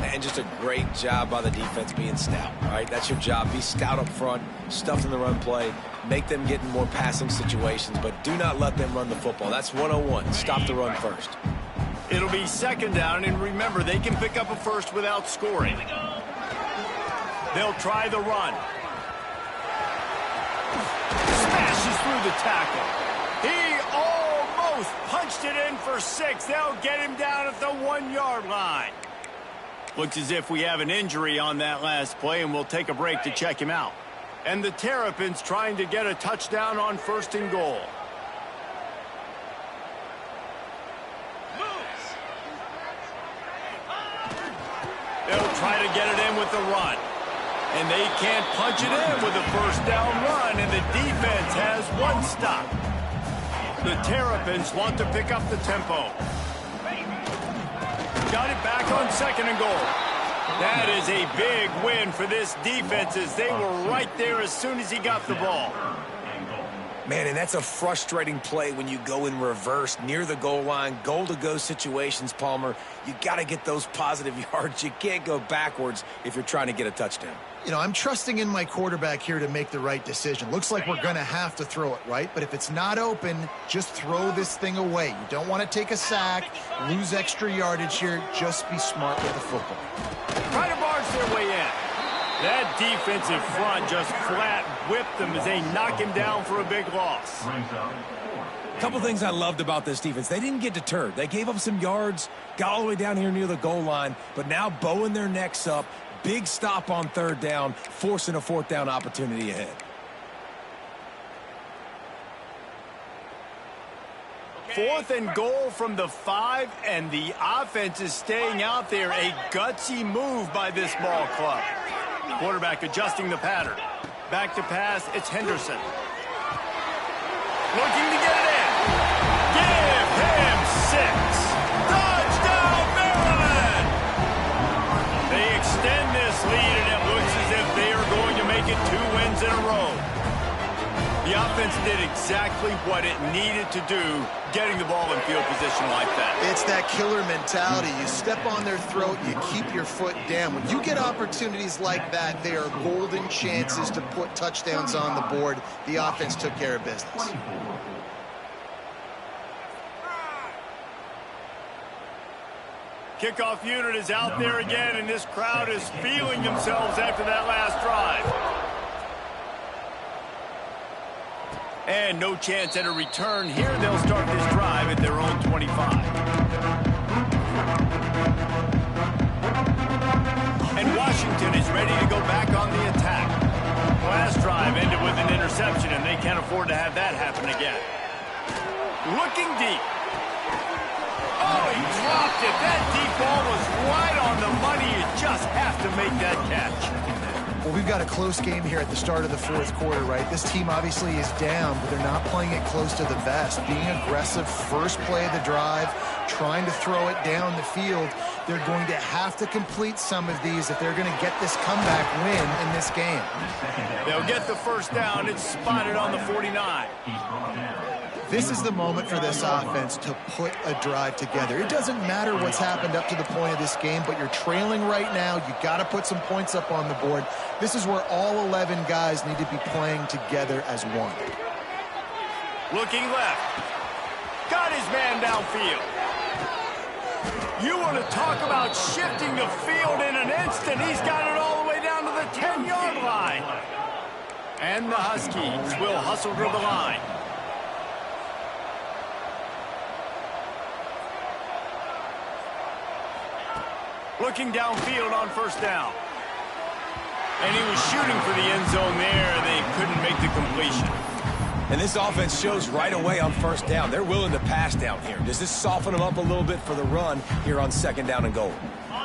And just a great job by the defense being stout, right? That's your job. Be stout up front, stuff in the run play, make them get in more passing situations, but do not let them run the football. That's 101. Stop the run first. It'll be 2nd down, and remember, they can pick up a first without scoring. They'll try the run. Smashes through the tackle. He almost punched it in for 6. They'll get him down at the 1-yard line. Looks as if we have an injury on that last play, and we'll take a break to check him out. And the Terrapins trying to get a touchdown on 1st and goal. They'll try to get it in with the run. And they can't punch it in with a 1st down run, and the defense has 1 stop. The Terrapins want to pick up the tempo. Got it back on 2nd and goal. That is a big win for this defense as they were right there as soon as he got the ball. Man, and that's a frustrating play when you go in reverse near the goal line, goal-to-go situations, Palmer. You got to get those positive yards. You can't go backwards if you're trying to get a touchdown. You know, I'm trusting in my quarterback here to make the right decision. Looks like we're going to have to throw it, right? But if it's not open, just throw this thing away. You don't want to take a sack, lose extra yardage here. Just be smart with the football. Try to barge their way in. That defensive front just flat whipped them as they knock him down for a big loss. A couple things I loved about this defense. They didn't get deterred. They gave up some yards, got all the way down here near the goal line, but now bowing their necks up, big stop on third down, forcing a fourth down opportunity ahead. Fourth and goal from the 5, and the offense is staying out there. A gutsy move by this ball club. Quarterback adjusting the pattern. Back to pass, it's Henderson. Looking to get it in. Give him 6. Touchdown, Maryland! They extend this lead, and it looks as if they are going to make it 2 wins in a row. The offense did exactly what it needed to do, getting the ball in field position like that. It's that killer mentality. You step on their throat, you keep your foot down. When you get opportunities like that, they are golden chances to put touchdowns on the board. The offense took care of business. Kickoff unit is out there again, and this crowd is feeling themselves after that last drive. And no chance at a return here. They'll start this drive at their own 25. And Washington is ready to go back on the attack. Last drive ended with an interception, and they can't afford to have that happen again. Looking deep. Oh, he dropped it. That deep ball was right on the money. You just have to make that catch. Well, we've got a close game here at the start of the fourth quarter, right? This team obviously is down, but they're not playing it close to the vest. Being aggressive, first play of the drive, trying to throw it down the field. They're going to have to complete some of these if they're going to get this comeback win in this game. They'll get the first down. It's spotted on the 49. This is the moment for this offense to put a drive together. It doesn't matter what's happened up to the point of this game, but you're trailing right now. You got to put some points up on the board. This is where all 11 guys need to be playing together as one. Looking left. Got his man downfield. You want to talk about shifting the field in an instant. He's got it all the way down to the 10-yard line. And the Huskies will hustle to the line. Looking downfield on first down. And he was shooting for the end zone there. They couldn't make the completion. And this offense shows right away on first down. They're willing to pass down here. Does this soften them up a little bit for the run here on second down and goal?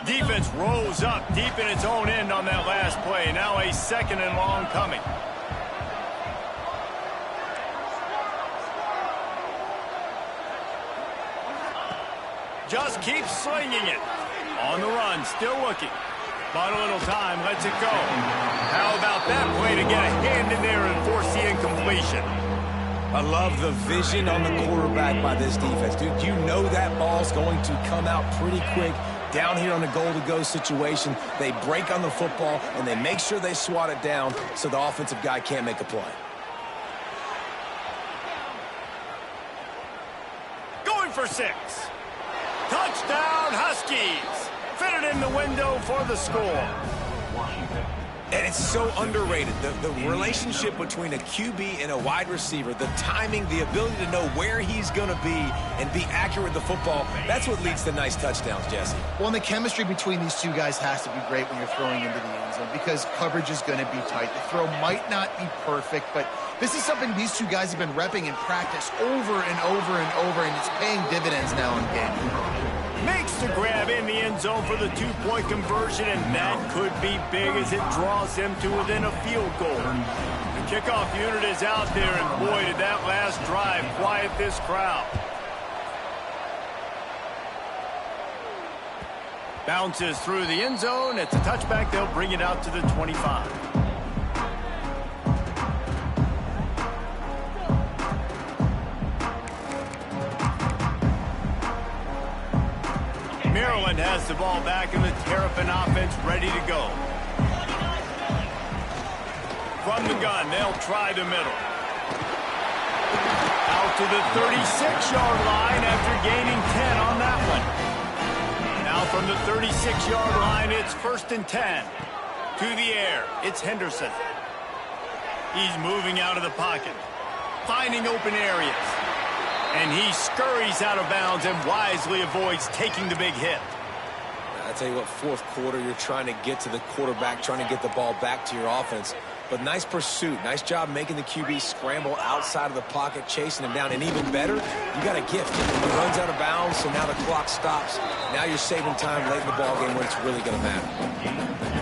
Defense rose up deep in its own end on that last play. Now a second and long coming. Just keeps slinging it. On the run, still looking. Bought a little time, lets it go. How about that play to get a hand in there and force the incompletion? I love the vision on the quarterback by this defense. Dude, you know that ball's going to come out pretty quick. Down here on the goal-to-go situation, they break on the football, and they make sure they swat it down so the offensive guy can't make a play. Going for 6. Touchdown, Huskies. Fitted in the window for the score. And it's so underrated. The relationship between a QB and a wide receiver, the timing, the ability to know where he's going to be and be accurate with the football, that's what leads to nice touchdowns, Jesse. Well, and the chemistry between these two guys has to be great when you're throwing into the end zone because coverage is going to be tight. The throw might not be perfect, but this is something these two guys have been repping in practice over and over and over, and it's paying dividends now in game. Makes the grab in the end zone for the 2-point conversion, and that could be big as it draws them to within a field goal. The kickoff unit is out there, and boy, did that last drive quiet this crowd. Bounces through the end zone. It's a touchback. They'll bring it out to the 25. Maryland has the ball back in the Terrapin offense ready to go. From the gun, they'll try the middle. Out to the 36-yard line after gaining 10 on that one. Now from the 36-yard line, it's 1st and 10. To the air, it's Henderson. He's moving out of the pocket, finding open areas. And he scurries out of bounds and wisely avoids taking the big hit. I tell you what, fourth quarter, you're trying to get to the quarterback, trying to get the ball back to your offense. But nice pursuit. Nice job making the QB scramble outside of the pocket, chasing him down. And even better, you got a gift. He runs out of bounds, so now the clock stops. Now you're saving time late in the ballgame when it's really going to matter.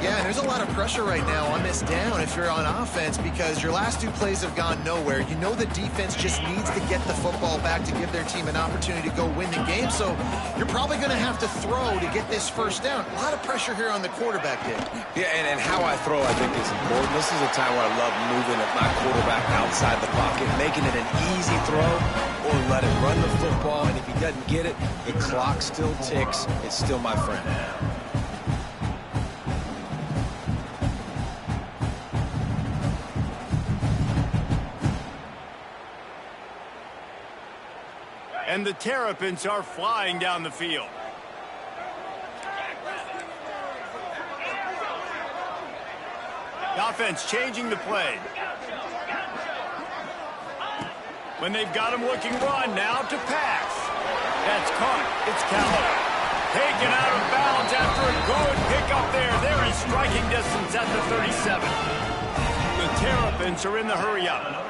Yeah, and there's a lot of pressure right now on this down if you're on offense because your last two plays have gone nowhere. You know the defense just needs to get the football back to give their team an opportunity to go win the game, so you're probably going to have to throw to get this first down. A lot of pressure here on the quarterback, Dick. Yeah, and how I throw, I think, is important. This is a time where I love moving my quarterback outside the pocket, making it an easy throw, or let him run the football, and if he doesn't get it, the clock still ticks. It's still my friend. And the Terrapins are flying down the field. The offense changing the play. When they've got him looking run, now to pass. That's caught. It's Callaway. Taken out of bounds after a good pickup there. They're in striking distance at the 37. The Terrapins are in the hurry-up.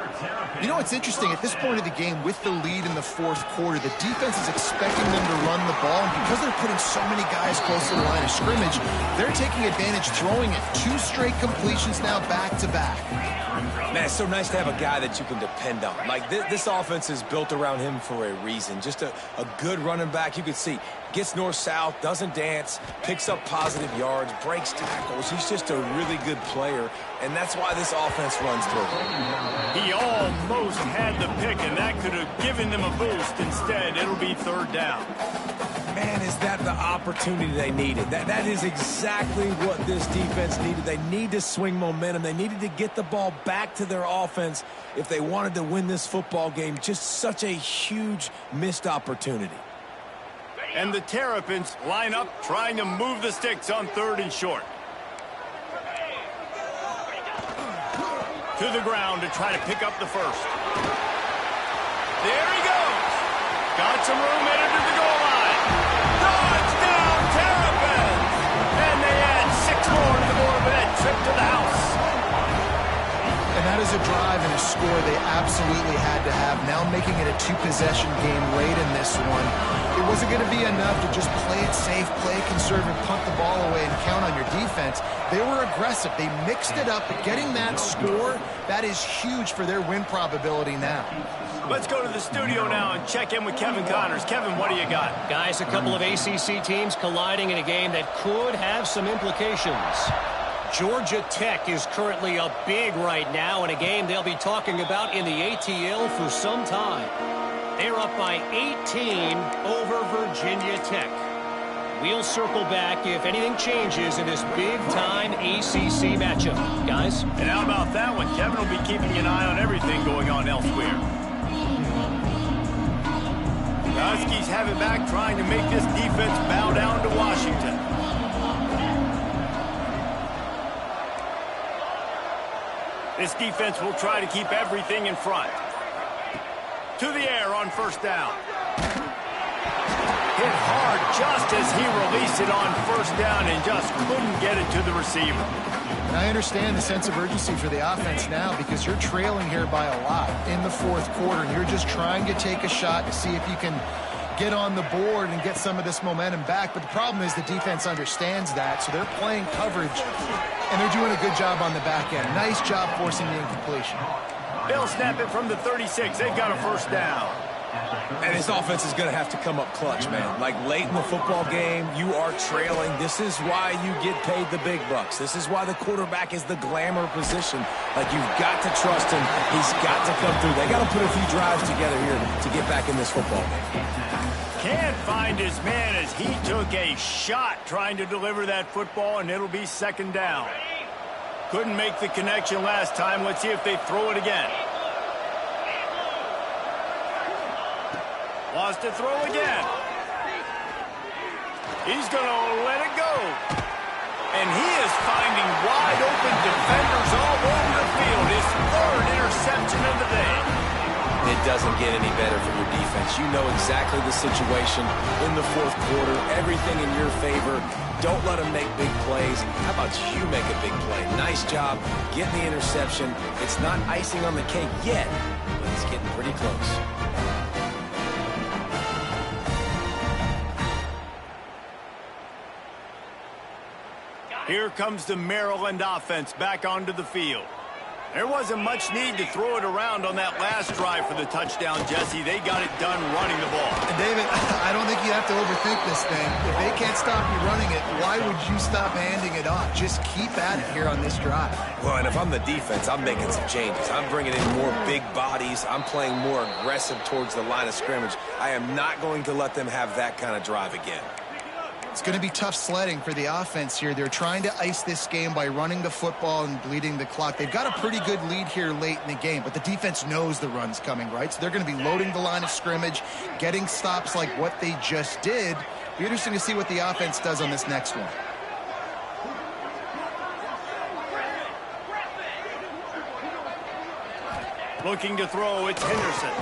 You know, it's interesting. At this point of the game, with the lead in the fourth quarter, the defense is expecting them to run the ball. And because they're putting so many guys close to the line of scrimmage, they're taking advantage, throwing it. 2 straight completions now back-to-back. Man, it's so nice to have a guy that you can depend on. Like, this offense is built around him for a reason. Just a good running back. You can see, gets north-south, doesn't dance, picks up positive yards, breaks tackles. He's just a really good player, and that's why this offense runs through. He almost had the pick, and that could have given them a boost. Instead, it'll be third down. Man, is that the opportunity they needed? That is exactly what this defense needed. They need to swing momentum. They needed to get the ball back to their offense if they wanted to win this football game. Just such a huge missed opportunity. And the Terrapins line up, trying to move the sticks on 3rd and short. To the ground to try to pick up the first. There he goes. Got some room headed to the goal line. Touchdown, Terrapins! And they add 6 more to the board with that trip to the house. And that is a drive and a score they absolutely had to have. Now making it a 2-possession game late in this one. It wasn't going to be enough to just play it safe, play it conservative, punt the ball away, and count on your defense. They were aggressive. They mixed it up, but getting that score, that is huge for their win probability now. Let's go to the studio now and check in with Kevin Connors. Kevin, what do you got? Guys, a couple of ACC teams colliding in a game that could have some implications. Georgia Tech is currently up big right now in a game they'll be talking about in the ATL for some time. They're up by 18 over Virginia Tech. We'll circle back if anything changes in this big-time ACC matchup. Guys? And how about that one? Kevin will be keeping an eye on everything going on elsewhere. The Huskies have it back, trying to make this defense bow down to Washington. This defense will try to keep everything in front. To the air on 1st down. Hit hard just as he released it on 1st down and just couldn't get it to the receiver. And I understand the sense of urgency for the offense now because you're trailing here by a lot in the 4th quarter, and you're just trying to take a shot to see if you can get on the board and get some of this momentum back. But the problem is the defense understands that, so they're playing coverage, and they're doing a good job on the back end. Nice job forcing the incompletion. They'll snap it from the 36. They've got a 1st down. And this offense is going to have to come up clutch, man. Like late in the football game, you are trailing. This is why you get paid the big bucks. This is why the quarterback is the glamour position. Like, you've got to trust him. He's got to come through. They got to put a few drives together here to get back in this football game. Can't find his man as he took a shot trying to deliver that football, and it'll be 2nd down. Couldn't make the connection last time. Let's see if they throw it again. Wants to throw again. He's going to let it go. And he is finding wide open defenders all over the field. His 3rd interception of the day. It doesn't get any better for your defense. You know exactly the situation in the fourth quarter, everything in your favor. Don't let them make big plays. How about you make a big play? Nice job getting the interception. It's not icing on the cake yet, but it's getting pretty close. Here comes the Maryland offense back onto the field. There wasn't much need to throw it around on that last drive for the touchdown, Jesse. They got it done running the ball. And David, I don't think you have to overthink this thing. If they can't stop you running it, why would you stop handing it off? Just keep at it here on this drive. Well, and if I'm the defense, I'm making some changes. I'm bringing in more big bodies. I'm playing more aggressive towards the line of scrimmage. I am not going to let them have that kind of drive again. It's going to be tough sledding for the offense here. They're trying to ice this game by running the football and bleeding the clock. They've got a pretty good lead here late in the game, but the defense knows the run's coming, right? So they're going to be loading the line of scrimmage, getting stops like what they just did. Be interesting to see what the offense does on this next one. Looking to throw, it's Henderson.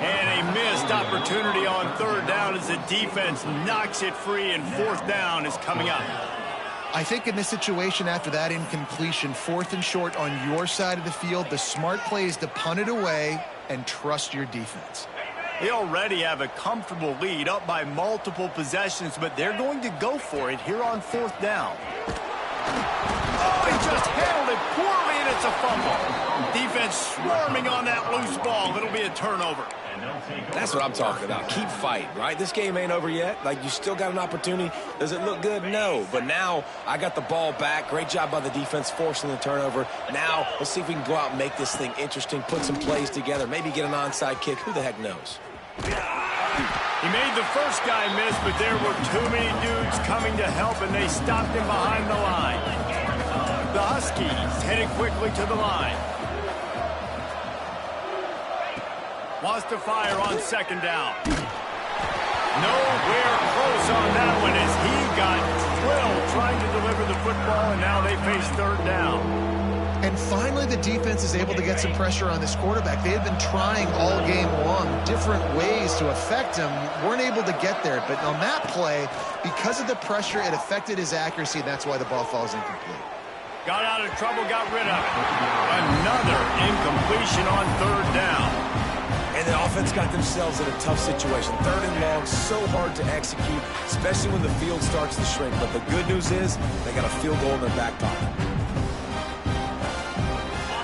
And a missed opportunity on third down as the defense knocks it free, and fourth down is coming up. I think in this situation after that incompletion, 4th and short on your side of the field, the smart play is to punt it away and trust your defense. They already have a comfortable lead up by multiple possessions, but they're going to go for it here on 4th down. Oh, he just handled it poorly, and it's a fumble. Defense swarming on that loose ball. It'll be a turnover. That's what I'm talking about. Keep fighting, right? This game ain't over yet. Like, you still got an opportunity. Does it look good? No. But now I got the ball back. Great job by the defense forcing the turnover. Now let's see if we can go out and make this thing interesting, put some plays together, maybe get an onside kick. Who the heck knows? He made the first guy miss, but there were too many dudes coming to help, and they stopped him behind the line. The Huskies headed quickly to the line. Wants to fire on 2nd down. Nowhere close on that one as he got drilled trying to deliver the football, and now they face 3rd down. And finally, the defense is able to get some pressure on this quarterback. They had been trying all game long different ways to affect him, weren't able to get there. But on that play, because of the pressure, it affected his accuracy, and that's why the ball falls incomplete. Got out of trouble, got rid of it. Another incompletion on 3rd down. And the offense got themselves in a tough situation. 3rd and long, so hard to execute, especially when the field starts to shrink. But the good news is they got a field goal in their back pocket.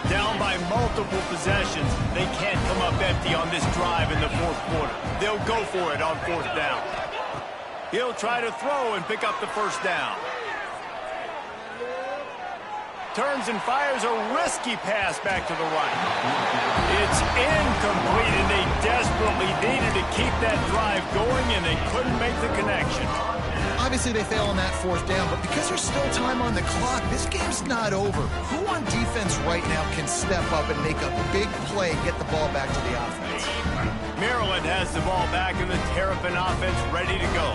Down by multiple possessions. They can't come up empty on this drive in the 4th quarter. They'll go for it on 4th down. He'll try to throw and pick up the 1st down. Turns and fires a risky pass back to the right. It's incomplete, and they desperately needed to keep that drive going, and they couldn't make the connection. Obviously, they fail on that 4th down, but because there's still time on the clock, this game's not over. Who on defense right now can step up and make a big play and get the ball back to the offense? Maryland has the ball back, and the Terrapin offense ready to go.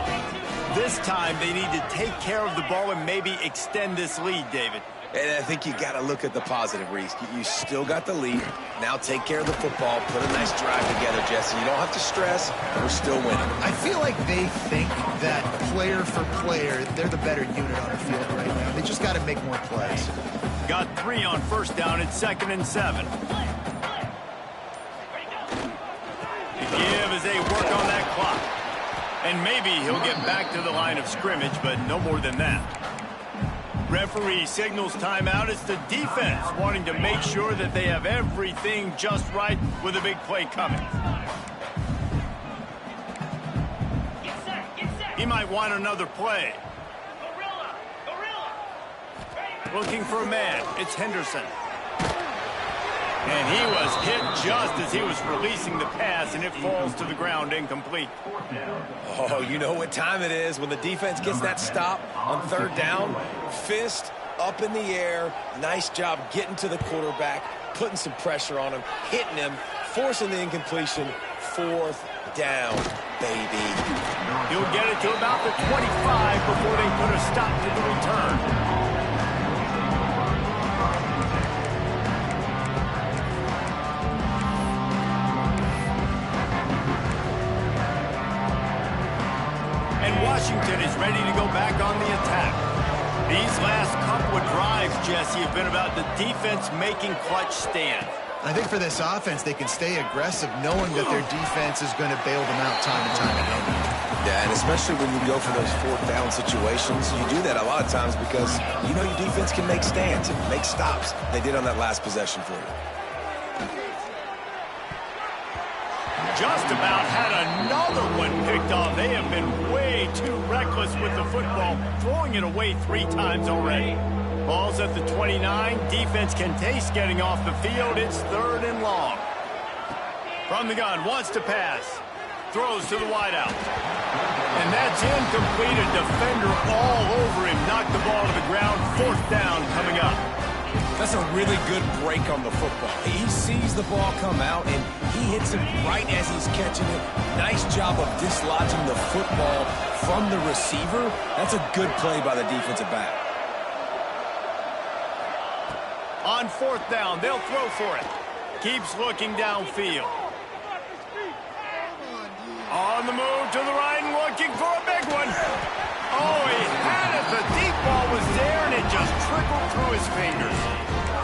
This time, they need to take care of the ball and maybe extend this lead, David. And I think you got to look at the positive, Reese. You still got the lead. Now take care of the football. Put a nice drive together, Jesse. You don't have to stress. We're still winning. I feel like they think that player for player, they're the better unit on the field right now. They just got to make more plays. Got 3 on 1st down at 2nd and 7. The give as they work on that clock. And maybe he'll get back to the line of scrimmage, but no more than that. Referee signals timeout. It's the defense wanting to make sure that they have everything just right with a big play coming. He might want another play. Looking for a man. It's Henderson. And he was hit just as he was releasing the pass, and it falls to the ground incomplete. Oh, you know what time it is when the defense gets that stop on 3rd down. Fist up in the air. Nice job getting to the quarterback, putting some pressure on him, hitting him, forcing the incompletion. 4th down, baby. He'll get it to about the 25 before they put a stop to the return. Washington is ready to go back on the attack. These last couple of drives, Jesse, have been about the defense making clutch stands. I think for this offense, they can stay aggressive knowing that their defense is going to bail them out time and time again. Yeah, and especially when you go for those fourth down situations, you do that a lot of times because you know your defense can make stands and make stops. They did on that last possession for you. Just about had another one picked off. They have been way too reckless with the football, throwing it away 3 times already. Ball's at the 29. Defense can taste getting off the field. It's 3rd and long. From the gun, wants to pass. Throws to the wideout. And that's incomplete. A defender all over him. Knocked the ball to the ground. 4th down coming up. That's a really good break on the football. He sees the ball come out, and he hits it right as he's catching it. Nice job of dislodging the football from the receiver. That's a good play by the defensive back. On 4th down, they'll throw for it. Keeps looking downfield. On the move to the right and looking for a big one. Oh, he had it. The deep ball was there, and it just trickled through his fingers.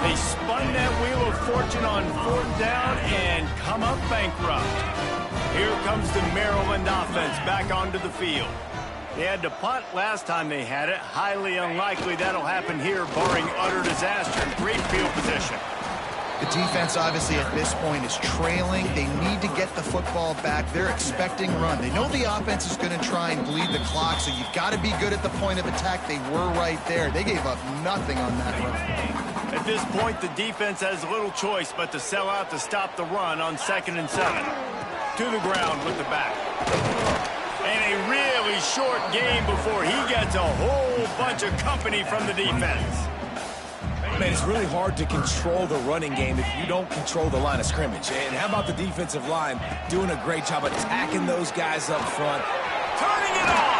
They spun that wheel of fortune on 4th down and come up bankrupt. Here comes the Maryland offense back onto the field. They had to punt last time they had it. Highly unlikely that'll happen here, barring utter disaster. Great field position. The defense, obviously, at this point is trailing. They need to get the football back. They're expecting run. They know the offense is going to try and bleed the clock, so you've got to be good at the point of attack. They were right there. They gave up nothing on that run. At this point, the defense has little choice but to sell out to stop the run on 2nd and 7. To the ground with the back. And a really short game before he gets a whole bunch of company from the defense. Man, it's really hard to control the running game if you don't control the line of scrimmage. And how about the defensive line doing a great job attacking those guys up front? Turning it on!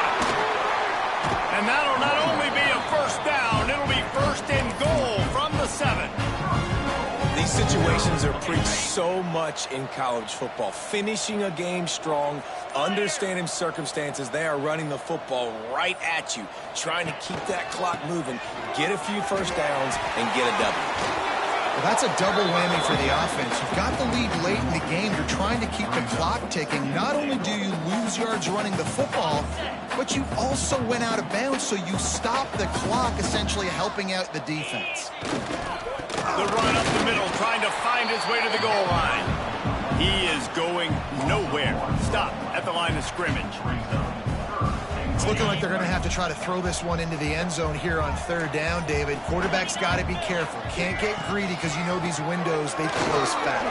And that'll not only be a 1st down, it'll be 1st and goal from the 7. These situations are preached so much in college football. Finishing a game strong, understanding circumstances. They are running the football right at you, trying to keep that clock moving, get a few 1st downs, and get a W. Well, that's a double whammy for the offense. You've got the lead late in the game. You're trying to keep the clock ticking. Not only do you lose yards running the football, but you also went out of bounds, so you stop the clock, essentially helping out the defense. The run up the middle, trying to find his way to the goal line. He is going nowhere. Stop at the line of scrimmage. It's looking like they're going to have to try to throw this one into the end zone here on 3rd down, David. Quarterback's got to be careful. Can't get greedy because you know these windows, they close fast.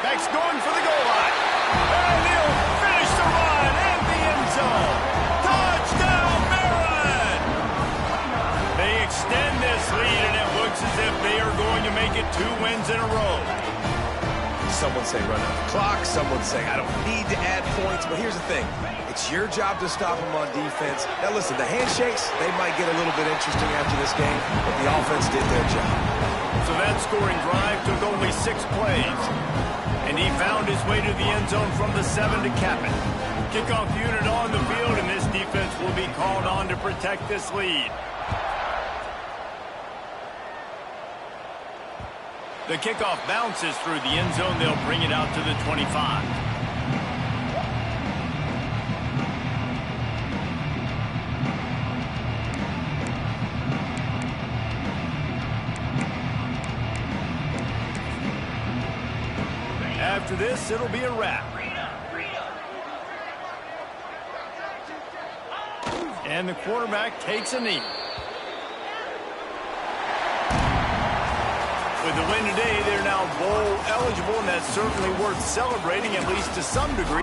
Beck's going for the goal line. And he'll finish the run in the end zone. Touchdown, Maryland! They extend this lead, and it looks as if they are going to make it 2 wins in a row. Someone say run out the clock. Someone say I don't need to add points. But here's the thing. It's your job to stop them on defense. Now, listen, the handshakes, they might get a little bit interesting after this game, but the offense did their job. So that scoring drive took only 6 plays. And he found his way to the end zone from the 7 to cap it. Kickoff unit on the field, and this defense will be called on to protect this lead. The kickoff bounces through the end zone. They'll bring it out to the 25. After this, it'll be a wrap. And the quarterback takes a knee. With the win today, they're now bowl eligible, and that's certainly worth celebrating, at least to some degree.